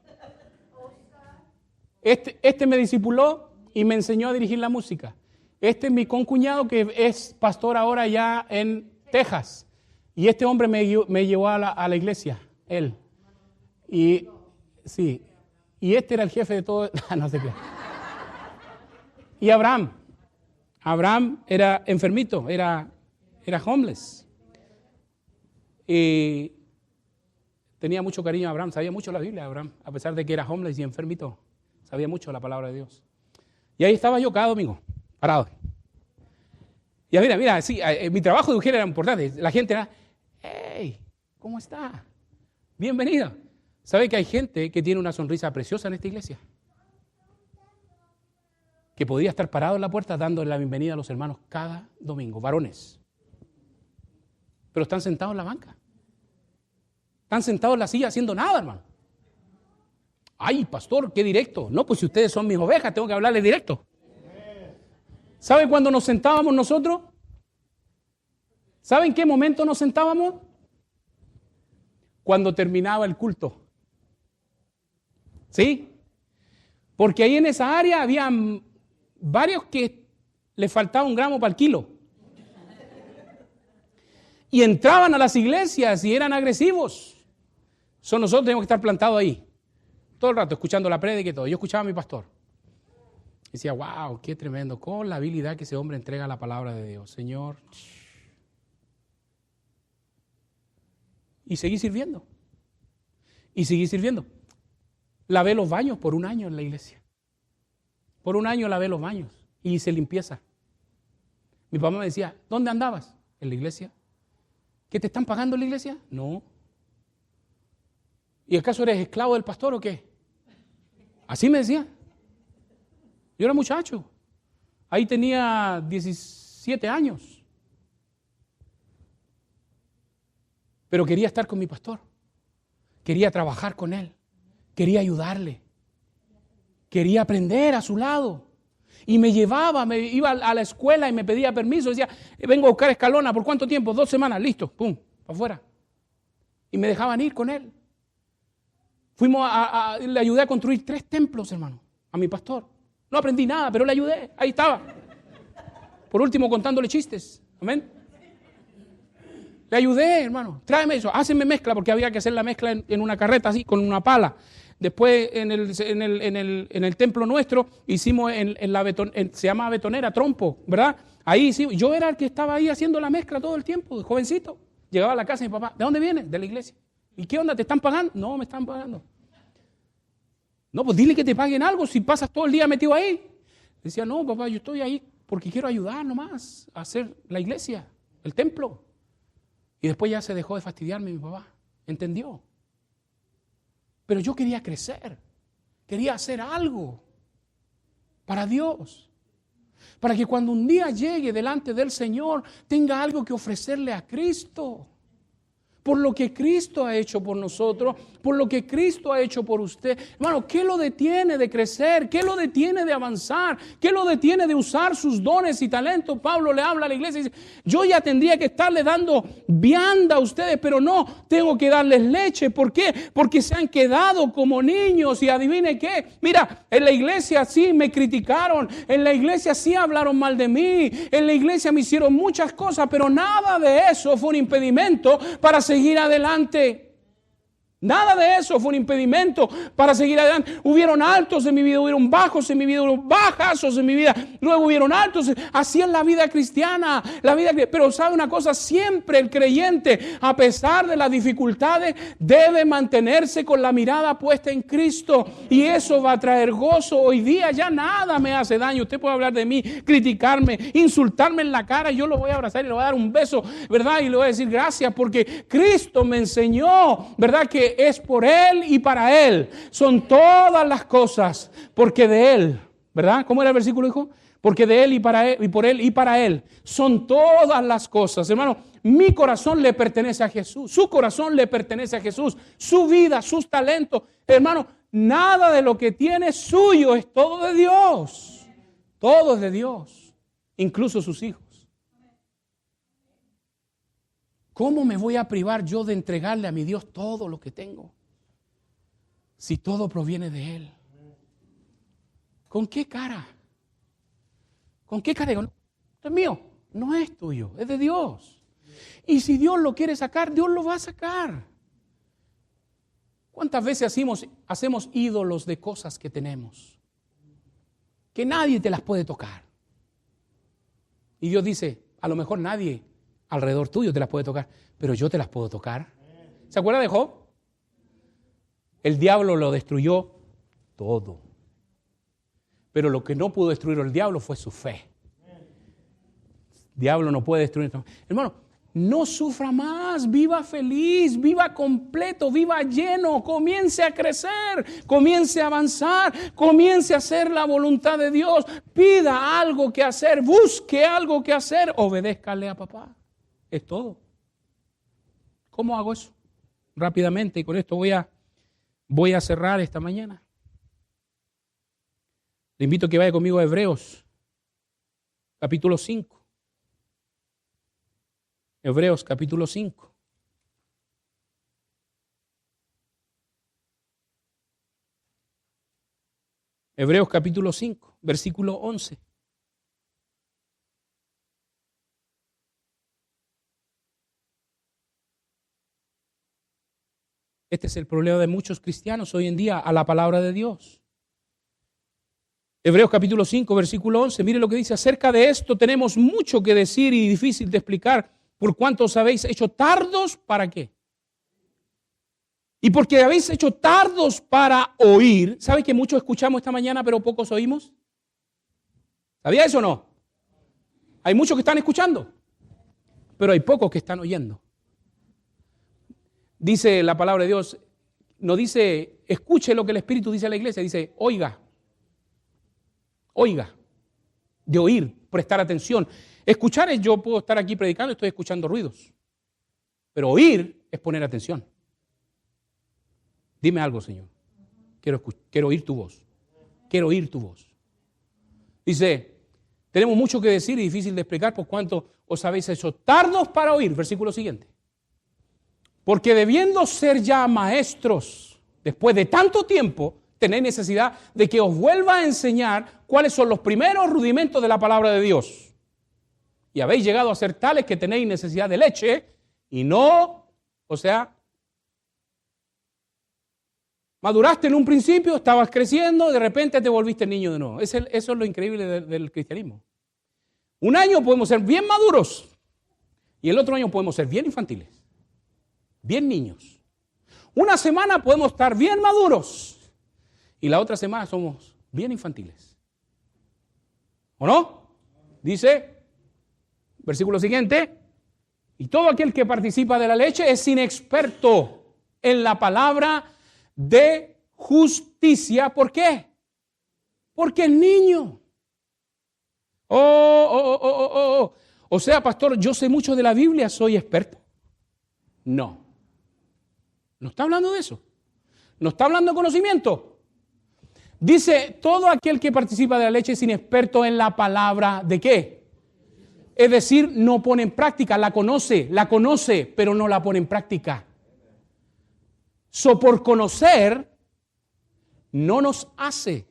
Este me discipuló y me enseñó a dirigir la música. Este es mi concuñado que es pastor ahora ya en Texas. Y este hombre me llevó a la iglesia, él. Y sí, y este era el jefe de todo. No sé qué. Y Abraham era enfermito, era homeless. Y tenía mucho cariño a Abraham, sabía mucho la Biblia de Abraham, a pesar de que era homeless y enfermito, sabía mucho la palabra de Dios. Y ahí estaba yo cada domingo, parado. Y mira, sí, mi trabajo de mujer era importante. La gente era, hey, ¿cómo está? Bienvenida. ¿Sabe que hay gente que tiene una sonrisa preciosa en esta iglesia? Que podría estar parado en la puerta dándole la bienvenida a los hermanos cada domingo, varones. Pero están sentados en la banca. Están sentados en la silla haciendo nada, hermano. Ay, pastor, qué directo. No, pues si ustedes son mis ovejas, tengo que hablarles directo. ¿Saben cuándo nos sentábamos nosotros? ¿Saben qué momento nos sentábamos? cuando terminaba el culto. ¿Sí? Porque ahí en esa área había varios que les faltaba 1 gramo para el kilo. Y entraban a las iglesias y eran agresivos. Nosotros tenemos que estar plantados ahí. Todo el rato, escuchando la prédica y todo. Yo escuchaba a mi pastor. Decía, wow, qué tremendo. Con la habilidad que ese hombre entrega a la palabra de Dios. Señor. Y seguí sirviendo. Y seguí sirviendo. Lavé los baños por 1 año en la iglesia. Por 1 año lavé los baños y hice limpieza. Mi papá me decía, ¿dónde andabas? En la iglesia. ¿Qué te están pagando en la iglesia? No. ¿Y acaso eres esclavo del pastor o qué? Así me decía. Yo era muchacho. Ahí tenía 17 años. Pero quería estar con mi pastor. Quería trabajar con él. Quería ayudarle. Quería aprender a su lado. Y me llevaba, me iba a la escuela y me pedía permiso. Decía, vengo a buscar Escalona. ¿Por cuánto tiempo? 2 semanas. Listo. Pum, para afuera. Y me dejaban ir con él. Le ayudé a construir 3 templos, hermano, a mi pastor. No aprendí nada, pero le ayudé. Ahí estaba. Por último, contándole chistes. Amén. Le ayudé, hermano. Tráeme eso. Hácenme mezcla, porque había que hacer la mezcla en una carreta así, con una pala. Después, en el templo nuestro, hicimos se llama betonera, trompo, ¿verdad? Ahí hicimos. Yo era el que estaba ahí haciendo la mezcla todo el tiempo, jovencito. Llegaba a la casa de mi papá. ¿De dónde vienes? De la iglesia. ¿Y qué onda? ¿Te están pagando? No, me están pagando. No, pues dile que te paguen algo si pasas todo el día metido ahí. Decía, no, papá, yo estoy ahí porque quiero ayudar nomás a hacer la iglesia, el templo. Y después ya se dejó de fastidiarme mi papá. ¿Entendió? Pero yo quería crecer. Quería hacer algo para Dios. Para que cuando un día llegue delante del Señor tenga algo que ofrecerle a Cristo. Por lo que Cristo ha hecho por nosotros, por lo que Cristo ha hecho por usted. Hermano, ¿qué lo detiene de crecer? ¿Qué lo detiene de avanzar? ¿Qué lo detiene de usar sus dones y talentos? Pablo le habla a la iglesia y dice, yo ya tendría que estarle dando vianda a ustedes, pero no, tengo que darles leche. ¿Por qué? Porque se han quedado como niños y adivine qué. Mira, en la iglesia sí me criticaron, en la iglesia sí hablaron mal de mí, en la iglesia me hicieron muchas cosas, pero nada de eso fue un impedimento para seguir adelante. Nada de eso fue un impedimento para seguir adelante. Hubieron altos en mi vida, hubieron bajos en mi vida, hubieron bajazos en mi vida, luego hubieron altos. Así es la vida cristiana. Pero sabe una cosa, siempre el creyente, a pesar de las dificultades, debe mantenerse con la mirada puesta en Cristo. Y eso va a traer gozo. Hoy día ya nada me hace daño. Usted puede hablar de mí, criticarme, insultarme en la cara. Yo lo voy a abrazar y le voy a dar un beso, ¿verdad? Y le voy a decir gracias porque Cristo me enseñó, ¿verdad? Que es por Él y para Él. Son todas las cosas porque de Él, ¿verdad? ¿Cómo era el versículo, hijo? Porque de Él y para Él y por Él y para Él son todas las cosas. Hermano, mi corazón le pertenece a Jesús. Su corazón le pertenece a Jesús. Su vida, sus talentos. Hermano, nada de lo que tiene es suyo, es todo de Dios. Todo es de Dios, incluso sus hijos. ¿Cómo me voy a privar yo de entregarle a mi Dios todo lo que tengo? Si todo proviene de Él. ¿Con qué cara? ¿Con qué cara? Digo, es mío, no es tuyo, es de Dios. Y si Dios lo quiere sacar, Dios lo va a sacar. ¿Cuántas veces hacemos ídolos de cosas que tenemos? Que nadie te las puede tocar. Y Dios dice, a lo mejor nadie alrededor tuyo te las puede tocar, pero yo te las puedo tocar. ¿Se acuerda de Job? El diablo lo destruyó todo. Pero lo que no pudo destruir el diablo fue su fe. El diablo no puede destruir. Hermano, no sufra más, viva feliz, viva completo, viva lleno, comience a crecer, comience a avanzar, comience a hacer la voluntad de Dios, pida algo que hacer, busque algo que hacer, obedézcale a papá. Es todo. ¿Cómo hago eso? Rápidamente, y con esto voy a cerrar esta mañana. Le invito a que vaya conmigo a Hebreos, capítulo 5. Hebreos, capítulo 5. Hebreos capítulo 5, versículo 11. Este es el problema de muchos cristianos hoy en día a la palabra de Dios. Hebreos capítulo 5, versículo 11. Mire lo que dice. Acerca de esto tenemos mucho que decir y difícil de explicar, por cuanto os habéis hecho tardos, ¿para qué? Y porque habéis hecho tardos para oír. ¿Sabe que muchos escuchamos esta mañana, pero pocos oímos? ¿Sabía eso o no? Hay muchos que están escuchando, pero hay pocos que están oyendo. Dice la palabra de Dios, no dice, escuche lo que el Espíritu dice a la iglesia, dice, oiga. Oiga, de oír, prestar atención. Escuchar es, yo puedo estar aquí predicando y estoy escuchando ruidos. Pero oír es poner atención. Dime algo, Señor. Quiero oír tu voz. Quiero oír tu voz. Dice, tenemos mucho que decir y difícil de explicar por cuanto os habéis hecho tardos para oír. Versículo siguiente. Porque debiendo ser ya maestros, después de tanto tiempo, tenéis necesidad de que os vuelva a enseñar cuáles son los primeros rudimentos de la palabra de Dios. Y habéis llegado a ser tales que tenéis necesidad de leche y no, o sea, maduraste en un principio, estabas creciendo, de repente te volviste niño de nuevo. Eso es lo increíble del cristianismo. Un año podemos ser bien maduros y el otro año podemos ser bien infantiles, bien niños. Una semana podemos estar bien maduros y la otra semana somos bien infantiles. ¿O no? Dice, versículo siguiente, y todo aquel que participa de la leche es inexperto en la palabra de justicia. ¿Por qué? Porque es niño. O sea, pastor, yo sé mucho de la Biblia, soy experto. No. No está hablando de eso. No está hablando de conocimiento. Dice, todo aquel que participa de la leche es inexperto en la palabra ¿de qué? Es decir, no pone en práctica, la conoce, pero no la pone en práctica. Por conocer, no nos hace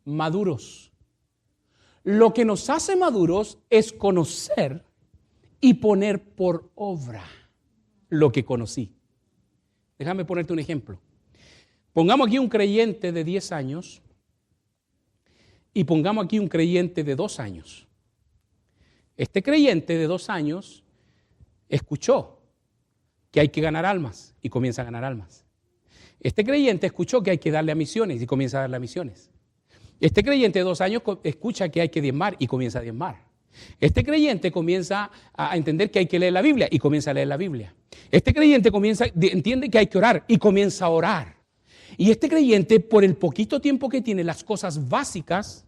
maduros. Lo que nos hace maduros es conocer y poner por obra lo que conocí. Déjame ponerte un ejemplo. Pongamos aquí un creyente de 10 años y pongamos aquí un creyente de 2 años. Este creyente de 2 años escuchó que hay que ganar almas y comienza a ganar almas. Este creyente escuchó que hay que darle a misiones y comienza a darle a misiones. Este creyente de 2 años escucha que hay que diezmar y comienza a diezmar. Este creyente comienza a entender que hay que leer la Biblia y comienza a leer la Biblia. Este creyente entiende que hay que orar y comienza a orar. Y este creyente, por el poquito tiempo que tiene, las cosas básicas,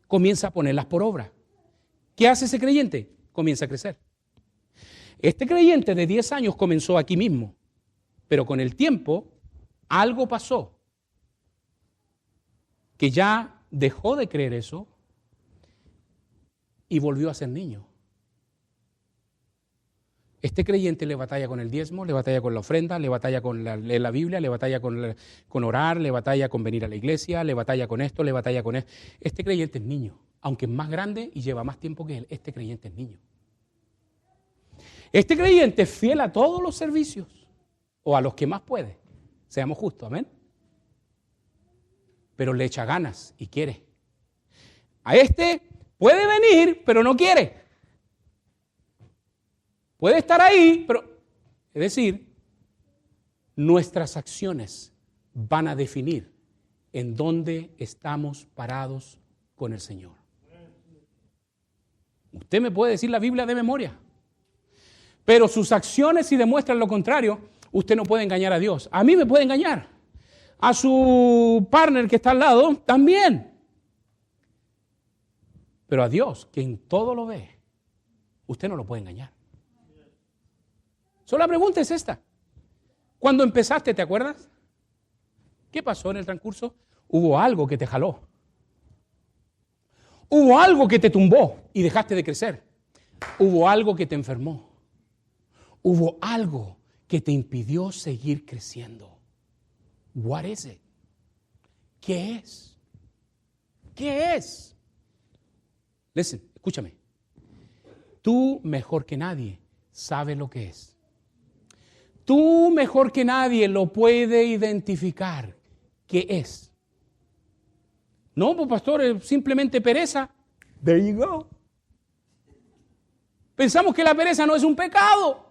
comienza a ponerlas por obra. ¿Qué hace ese creyente? Comienza a crecer. Este creyente de 10 años comenzó aquí mismo, pero con el tiempo algo pasó, que ya dejó de creer eso y volvió a ser niño. Este creyente le batalla con el diezmo, le batalla con la ofrenda, le batalla con leer la Biblia, le batalla con orar, le batalla con venir a la iglesia, le batalla con esto, le batalla con esto. Este creyente es niño, aunque es más grande y lleva más tiempo que él, este creyente es niño. Este creyente es fiel a todos los servicios, o a los que más puede, seamos justos, amén. Pero le echa ganas y quiere. A este puede venir, pero no quiere. Puede estar ahí, pero, es decir, nuestras acciones van a definir en dónde estamos parados con el Señor. Usted me puede decir la Biblia de memoria, pero sus acciones, si demuestran lo contrario, usted no puede engañar a Dios. A mí me puede engañar. A su partner que está al lado, también. Pero a Dios, quien todo lo ve, usted no lo puede engañar. Solo la pregunta es esta. Cuando empezaste, ¿te acuerdas? ¿Qué pasó en el transcurso? Hubo algo que te jaló. Hubo algo que te tumbó y dejaste de crecer. Hubo algo que te enfermó. Hubo algo que te impidió seguir creciendo. What is it? ¿Qué es? ¿Qué es? Listen, escúchame. Tú mejor que nadie sabes lo que es. Tú mejor que nadie lo puede identificar. ¿Qué es? No, pues pastor, es simplemente pereza. There you go. Pensamos que la pereza no es un pecado.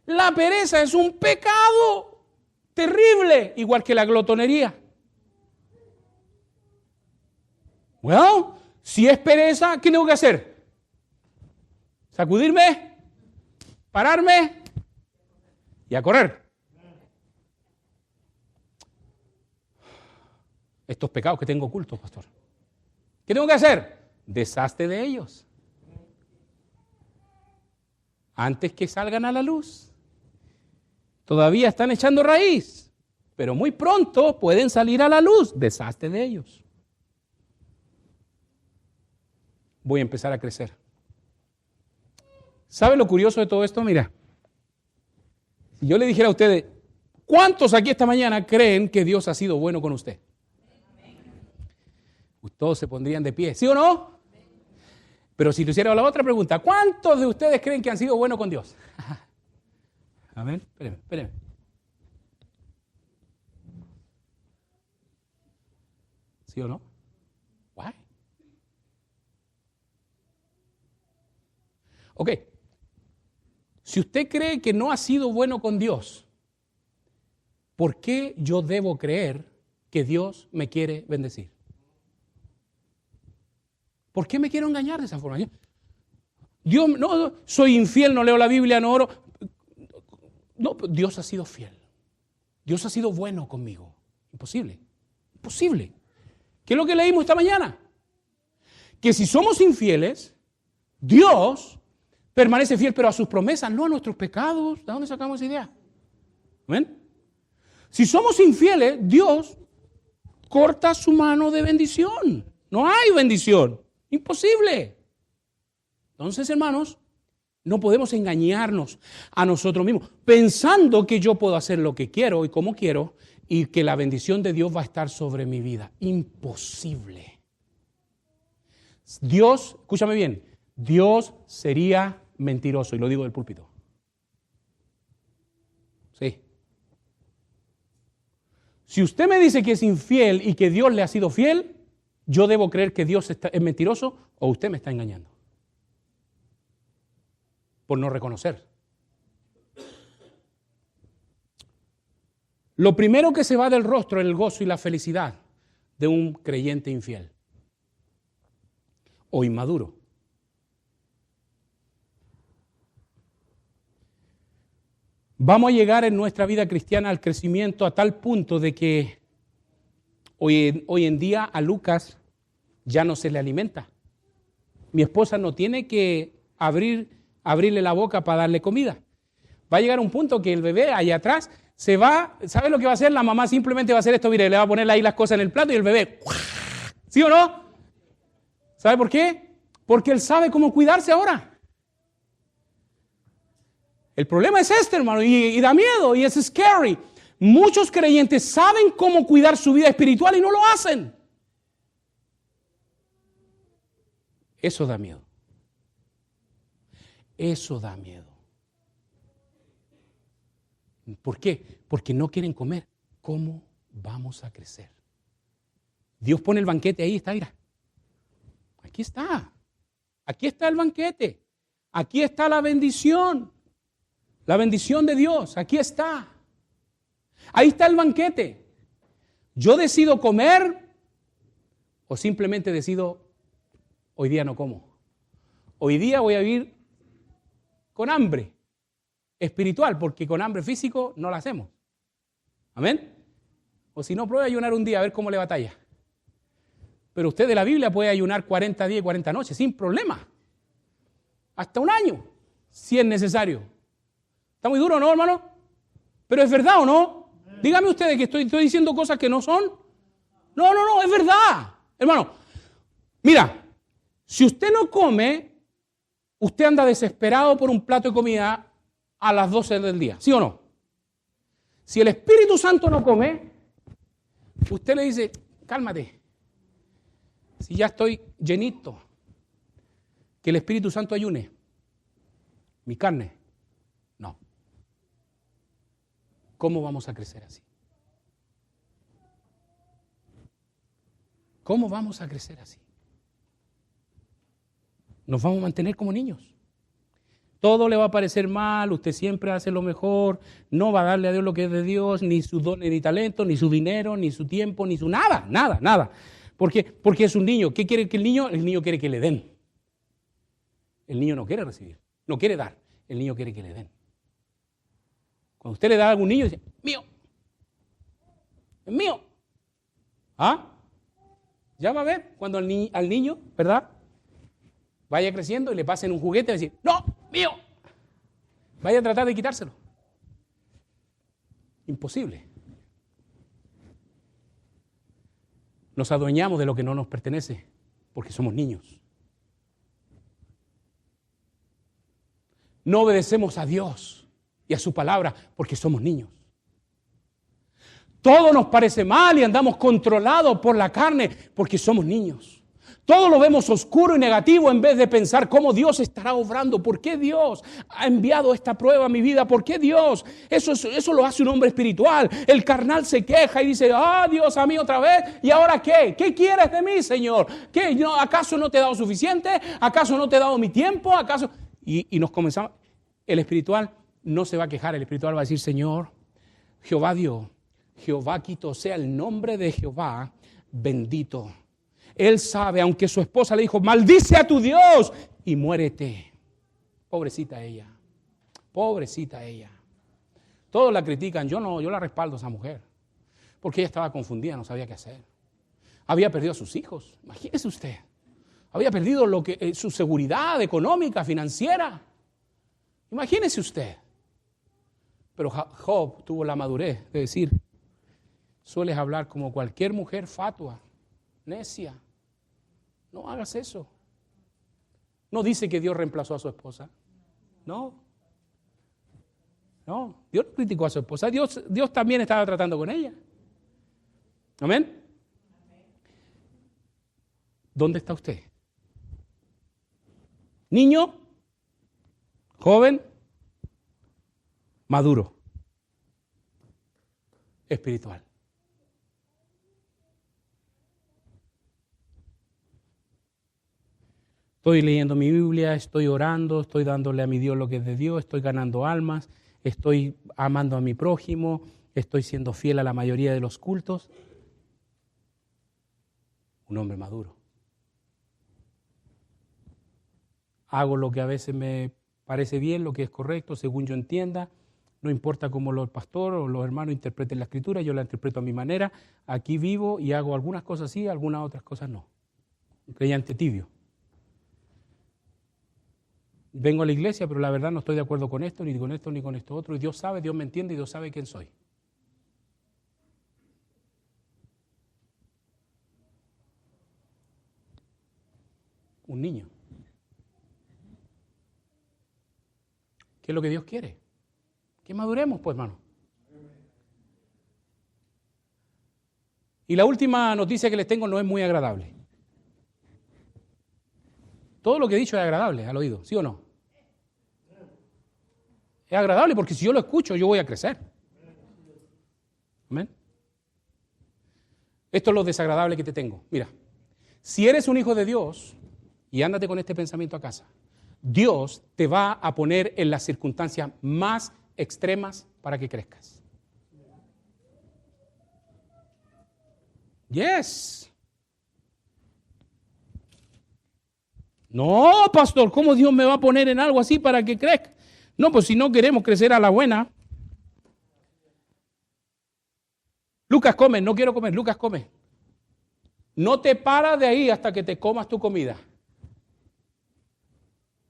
La pereza es un pecado terrible, igual que la glotonería. Bueno, si es pereza, ¿qué tengo que hacer? Sacudirme, pararme y a correr. Estos pecados que tengo ocultos, pastor. ¿Qué tengo que hacer? Deshazte de ellos antes que salgan a la luz. Todavía están echando raíz, pero muy pronto pueden salir a la luz. Deshazte de ellos. Voy a empezar a crecer. ¿Sabe lo curioso de todo esto? Mira, si yo le dijera a ustedes, ¿cuántos aquí esta mañana creen que Dios ha sido bueno con usted? Todos se pondrían de pie, ¿sí o no? Pero si le hiciera la otra pregunta, ¿cuántos de ustedes creen que han sido buenos con Dios? A ver, espérenme. ¿Sí o no? Why? Ok. Si usted cree que no ha sido bueno con Dios, ¿por qué yo debo creer que Dios me quiere bendecir? ¿Por qué me quiero engañar de esa forma? Dios, no, soy infiel, no leo la Biblia, no oro. No, Dios ha sido fiel. Dios ha sido bueno conmigo. Imposible. ¿Qué es lo que leímos esta mañana? Que si somos infieles, Dios permanece fiel, pero a sus promesas, no a nuestros pecados. ¿De dónde sacamos esa idea? ¿Ven? Si somos infieles, Dios corta su mano de bendición. No hay bendición. Imposible. Entonces, hermanos, no podemos engañarnos a nosotros mismos pensando que yo puedo hacer lo que quiero y como quiero y que la bendición de Dios va a estar sobre mi vida. Imposible. Dios, escúchame bien, Dios sería mentiroso, y lo digo del púlpito. Sí. Si usted me dice que es infiel y que Dios le ha sido fiel, yo debo creer que Dios es mentiroso o usted me está engañando. Por no reconocer. Lo primero que se va del rostro es el gozo y la felicidad de un creyente infiel o inmaduro. Vamos a llegar en nuestra vida cristiana al crecimiento a tal punto de que hoy en día a Lucas ya no se le alimenta. Mi esposa no tiene que abrirle la boca para darle comida. Va a llegar un punto que el bebé allá atrás se va, ¿sabe lo que va a hacer? La mamá simplemente va a hacer esto, mire, le va a poner ahí las cosas en el plato y el bebé, ¿sí o no? ¿Sabe por qué? Porque él sabe cómo cuidarse ahora. El problema es este, hermano, y da miedo, y es scary. Muchos creyentes saben cómo cuidar su vida espiritual y no lo hacen. Eso da miedo. Eso da miedo. ¿Por qué? Porque no quieren comer. ¿Cómo vamos a crecer? Dios pone el banquete ahí, está, mira. Aquí está. Aquí está el banquete. Aquí está la bendición. La bendición de Dios. Aquí está. Ahí está el banquete. Yo decido comer o simplemente decido, hoy día no como. Hoy día voy a vivir con hambre espiritual, porque con hambre físico no la hacemos. Amén. O si no, pruebe a ayunar un día a ver cómo le batalla. Pero usted de la Biblia puede ayunar 40 días y 40 noches sin problema. Hasta un año, si es necesario. ¿Está muy duro, no, hermano? Pero es verdad o no. Dígame ustedes que estoy diciendo cosas que no son. No, es verdad. Hermano, mira, si usted no come, usted anda desesperado por un plato de comida a las 12 del día, ¿sí o no? Si el Espíritu Santo no come, usted le dice, cálmate. Si ya estoy llenito, que el Espíritu Santo ayune. Mi carne, no. ¿Cómo vamos a crecer así? ¿Cómo vamos a crecer así? Nos vamos a mantener como niños. Todo le va a parecer mal, usted siempre hace lo mejor, no va a darle a Dios lo que es de Dios, ni sus dones, ni talento, ni su dinero, ni su tiempo, ni su nada. Porque es un niño. ¿Qué quiere que el niño? El niño quiere que le den. El niño no quiere recibir, no quiere dar, el niño quiere que le den. Cuando usted le da a algún niño, dice, mío, es mío. ¿Ah? Ya va a ver cuando al niño, ¿verdad? Vaya creciendo y le pasen un juguete y decir, no, mío. Vaya a tratar de quitárselo. Imposible. Nos adueñamos de lo que no nos pertenece porque somos niños. No obedecemos a Dios y a su palabra porque somos niños. Todo nos parece mal y andamos controlados por la carne porque somos niños. Todo lo vemos oscuro y negativo en vez de pensar cómo Dios estará obrando. ¿Por qué Dios ha enviado esta prueba a mi vida? ¿Por qué Dios? Eso lo hace un hombre espiritual. El carnal se queja y dice, Dios a mí otra vez. ¿Y ahora qué? ¿Qué quieres de mí, Señor? ¿Qué? ¿Acaso no te he dado suficiente? ¿Acaso no te he dado mi tiempo? ¿Acaso? Y nos comenzamos. El espiritual no se va a quejar. El espiritual va a decir, Señor, Jehová dio. Jehová quitó, sea el nombre de Jehová bendito. Él sabe, aunque su esposa le dijo, maldice a tu Dios y muérete. Pobrecita ella. Pobrecita ella. Todos la critican, yo no, yo la respaldo a esa mujer. Porque ella estaba confundida, no sabía qué hacer. Había perdido a sus hijos, imagínese usted. Había perdido su seguridad económica, financiera. Imagínese usted. Pero Job tuvo la madurez de decir, sueles hablar como cualquier mujer fatua, necia. No hagas eso. No dice que Dios reemplazó a su esposa. No, Dios no criticó a su esposa. Dios también estaba tratando con ella. Amén. ¿Dónde está usted? Niño, joven, maduro, espiritual. Estoy leyendo mi Biblia, estoy orando, estoy dándole a mi Dios lo que es de Dios, estoy ganando almas, estoy amando a mi prójimo, estoy siendo fiel a la mayoría de los cultos. Un hombre maduro. Hago lo que a veces me parece bien, lo que es correcto, según yo entienda. No importa cómo el pastor o los hermanos interpreten la Escritura, yo la interpreto a mi manera. Aquí vivo y hago algunas cosas sí, algunas otras cosas no. Un creyente tibio. Vengo a la iglesia, pero la verdad no estoy de acuerdo con esto, ni con esto, ni con esto otro. Y Dios sabe, Dios me entiende y Dios sabe quién soy. Un niño. ¿Qué es lo que Dios quiere? Que maduremos, pues, hermano. Y la última noticia que les tengo no es muy agradable. Todo lo que he dicho es agradable al oído, ¿sí o no? Es agradable porque si yo lo escucho, yo voy a crecer. ¿Amén? Esto es lo desagradable que te tengo. Mira, si eres un hijo de Dios, y ándate con este pensamiento a casa, Dios te va a poner en las circunstancias más extremas para que crezcas. Yes. No, pastor, ¿cómo Dios me va a poner en algo así para que crezca? No, pues si no queremos crecer a la buena. Lucas, come, no quiero comer, Lucas, come. No te paras de ahí hasta que te comas tu comida.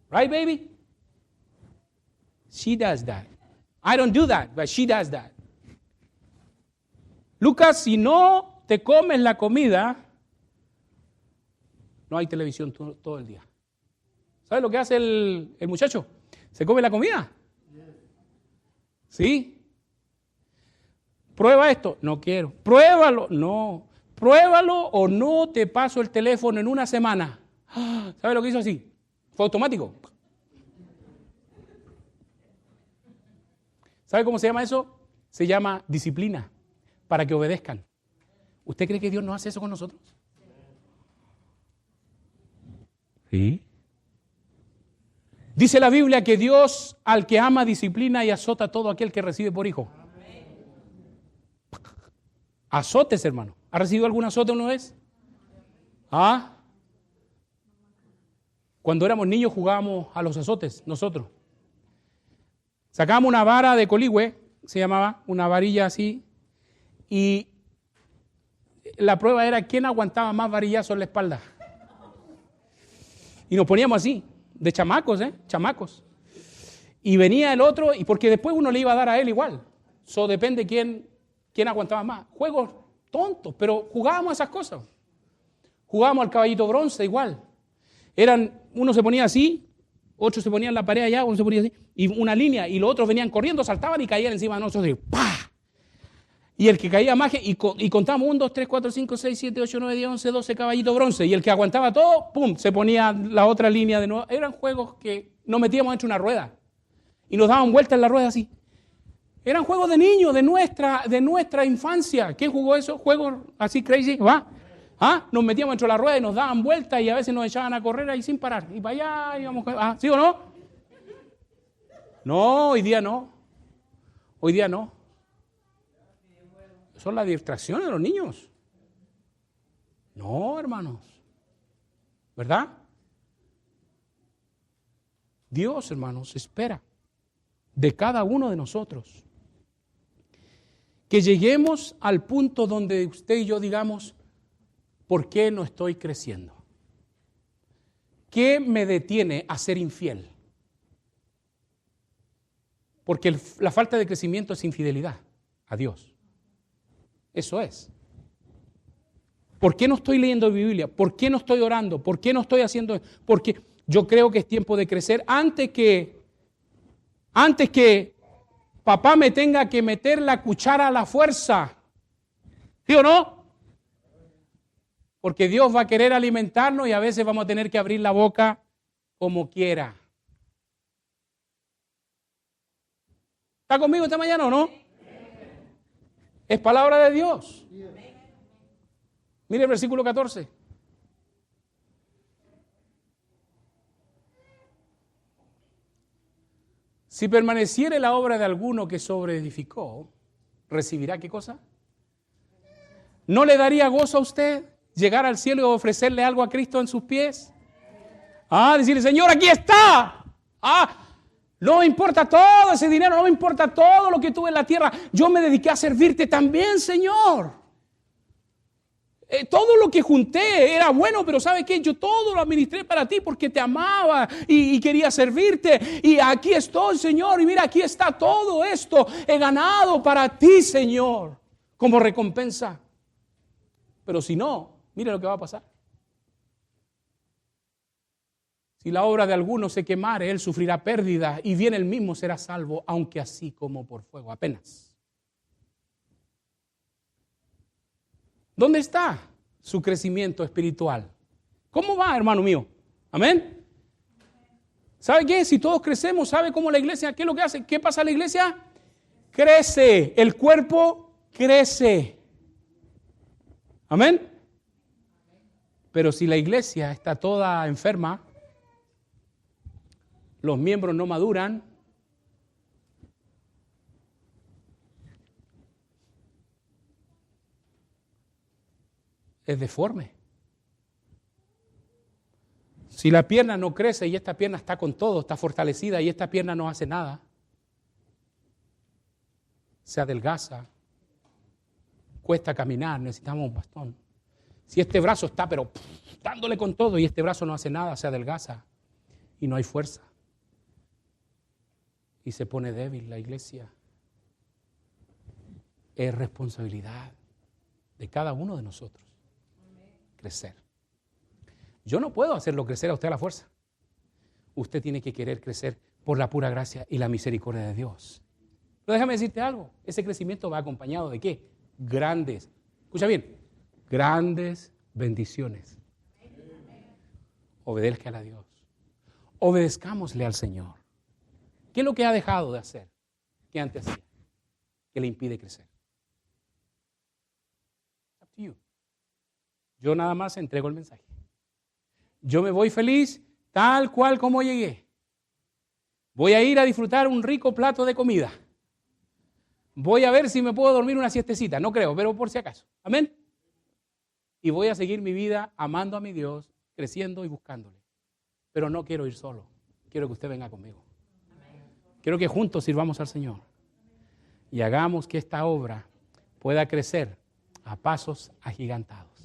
Right, baby? She does that. I don't do that, but she does that. Lucas, si no te comes la comida, no hay televisión todo el día. ¿Sabes lo que hace el muchacho? ¿Se come la comida? ¿Sí? Prueba esto. No quiero. Pruébalo. No. pruébalo o no te paso el teléfono en una semana. ¿Sabe lo que hizo así? Fue automático. ¿Sabe cómo se llama eso? Se llama disciplina, para que obedezcan. ¿Usted cree que Dios no hace eso con nosotros? Sí. Dice la Biblia que Dios al que ama disciplina y azota a todo aquel que recibe por hijo. Azotes, hermano. ¿Ha recibido algún azote una vez? ¿Ah? Cuando éramos niños jugábamos a los azotes, nosotros. Sacábamos una vara de coligüe, se llamaba, una varilla así, y la prueba era quién aguantaba más varillazos en la espalda. Y nos poníamos así, de chamacos, chamacos. Y venía el otro, y porque después uno le iba a dar a él igual. Eso depende quién aguantaba más. Juegos tontos, pero jugábamos esas cosas. Jugábamos al caballito bronce igual. Uno se ponía así, otro se ponía en la pared allá, uno se ponía así, y una línea, y los otros venían corriendo, saltaban y caían encima de nosotros, y ¡pah! Y el que caía más, y contábamos 1, 2, 3, 4, 5, 6, 7, 8, 9, 10, 11, 12 caballitos bronce, y el que aguantaba todo, ¡pum!, se ponía la otra línea de nuevo. Eran juegos que nos metíamos dentro de una rueda, y nos daban vueltas en la rueda así. Eran juegos de niños, de nuestra infancia. ¿Quién jugó eso? Juegos así crazy, ¿va? ¿Ah? Nos metíamos dentro de la rueda y nos daban vueltas y a veces nos echaban a correr ahí sin parar. Y para allá íbamos. ¿Sí o no? No, hoy día no. Hoy día no. Son las distracciones de los niños. No, hermanos. ¿Verdad? Dios, hermanos, espera de cada uno de nosotros que lleguemos al punto donde usted y yo digamos, ¿por qué no estoy creciendo? ¿Qué me detiene a ser infiel? Porque la falta de crecimiento es infidelidad a Dios. Eso es. ¿Por qué no estoy leyendo Biblia? ¿Por qué no estoy orando? ¿Por qué no estoy haciendo? Porque yo creo que es tiempo de crecer antes que papá me tenga que meter la cuchara a la fuerza. ¿Sí o no? Porque Dios va a querer alimentarnos y a veces vamos a tener que abrir la boca como quiera. ¿Está conmigo esta mañana o no? Es palabra de Dios. Mire el versículo 14. Si permaneciere la obra de alguno que sobreedificó, ¿recibirá qué cosa? ¿No le daría gozo a usted llegar al cielo y ofrecerle algo a Cristo en sus pies? Decirle, Señor, aquí está. No me importa todo ese dinero, no me importa todo lo que tuve en la tierra. Yo me dediqué a servirte también, Señor. Todo lo que junté era bueno, pero ¿sabe qué? Yo todo lo administré para ti porque te amaba y quería servirte. Y aquí estoy, Señor, y mira, aquí está todo esto. He ganado para ti, Señor, como recompensa. Pero si no, mire lo que va a pasar. Si la obra de alguno se quemare, él sufrirá pérdida y bien él mismo será salvo, aunque así como por fuego, apenas. ¿Dónde está su crecimiento espiritual? ¿Cómo va, hermano mío? ¿Amén? ¿Sabe qué? Si todos crecemos, ¿sabe cómo la iglesia, qué es lo que hace? ¿Qué pasa a la iglesia? Crece, el cuerpo crece. ¿Amén? Pero si la iglesia está toda enferma, los miembros no maduran, es deforme. Si la pierna no crece y esta pierna está con todo, está fortalecida y esta pierna no hace nada, se adelgaza, cuesta caminar, necesitamos un bastón. Si este brazo está pero dándole con todo y este brazo no hace nada, se adelgaza y no hay fuerza. Y se pone débil la iglesia. Es responsabilidad de cada uno de nosotros crecer. Yo no puedo hacerlo crecer a usted a la fuerza. Usted tiene que querer crecer por la pura gracia y la misericordia de Dios. Pero déjame decirte algo, ese crecimiento va acompañado de ¿qué? Grandes. Escucha bien, grandes bendiciones. Obedezca a Dios. Obedezcámosle al Señor. ¿Qué es lo que ha dejado de hacer que antes hacía? Que le impide crecer. Up to you. Yo nada más entrego el mensaje. Yo me voy feliz tal cual como llegué. Voy a ir a disfrutar un rico plato de comida. Voy a ver si me puedo dormir una siestecita. No creo, pero por si acaso. Amén. Y voy a seguir mi vida amando a mi Dios, creciendo y buscándole. Pero no quiero ir solo. Quiero que usted venga conmigo. Quiero que juntos sirvamos al Señor. Y hagamos que esta obra pueda crecer a pasos agigantados.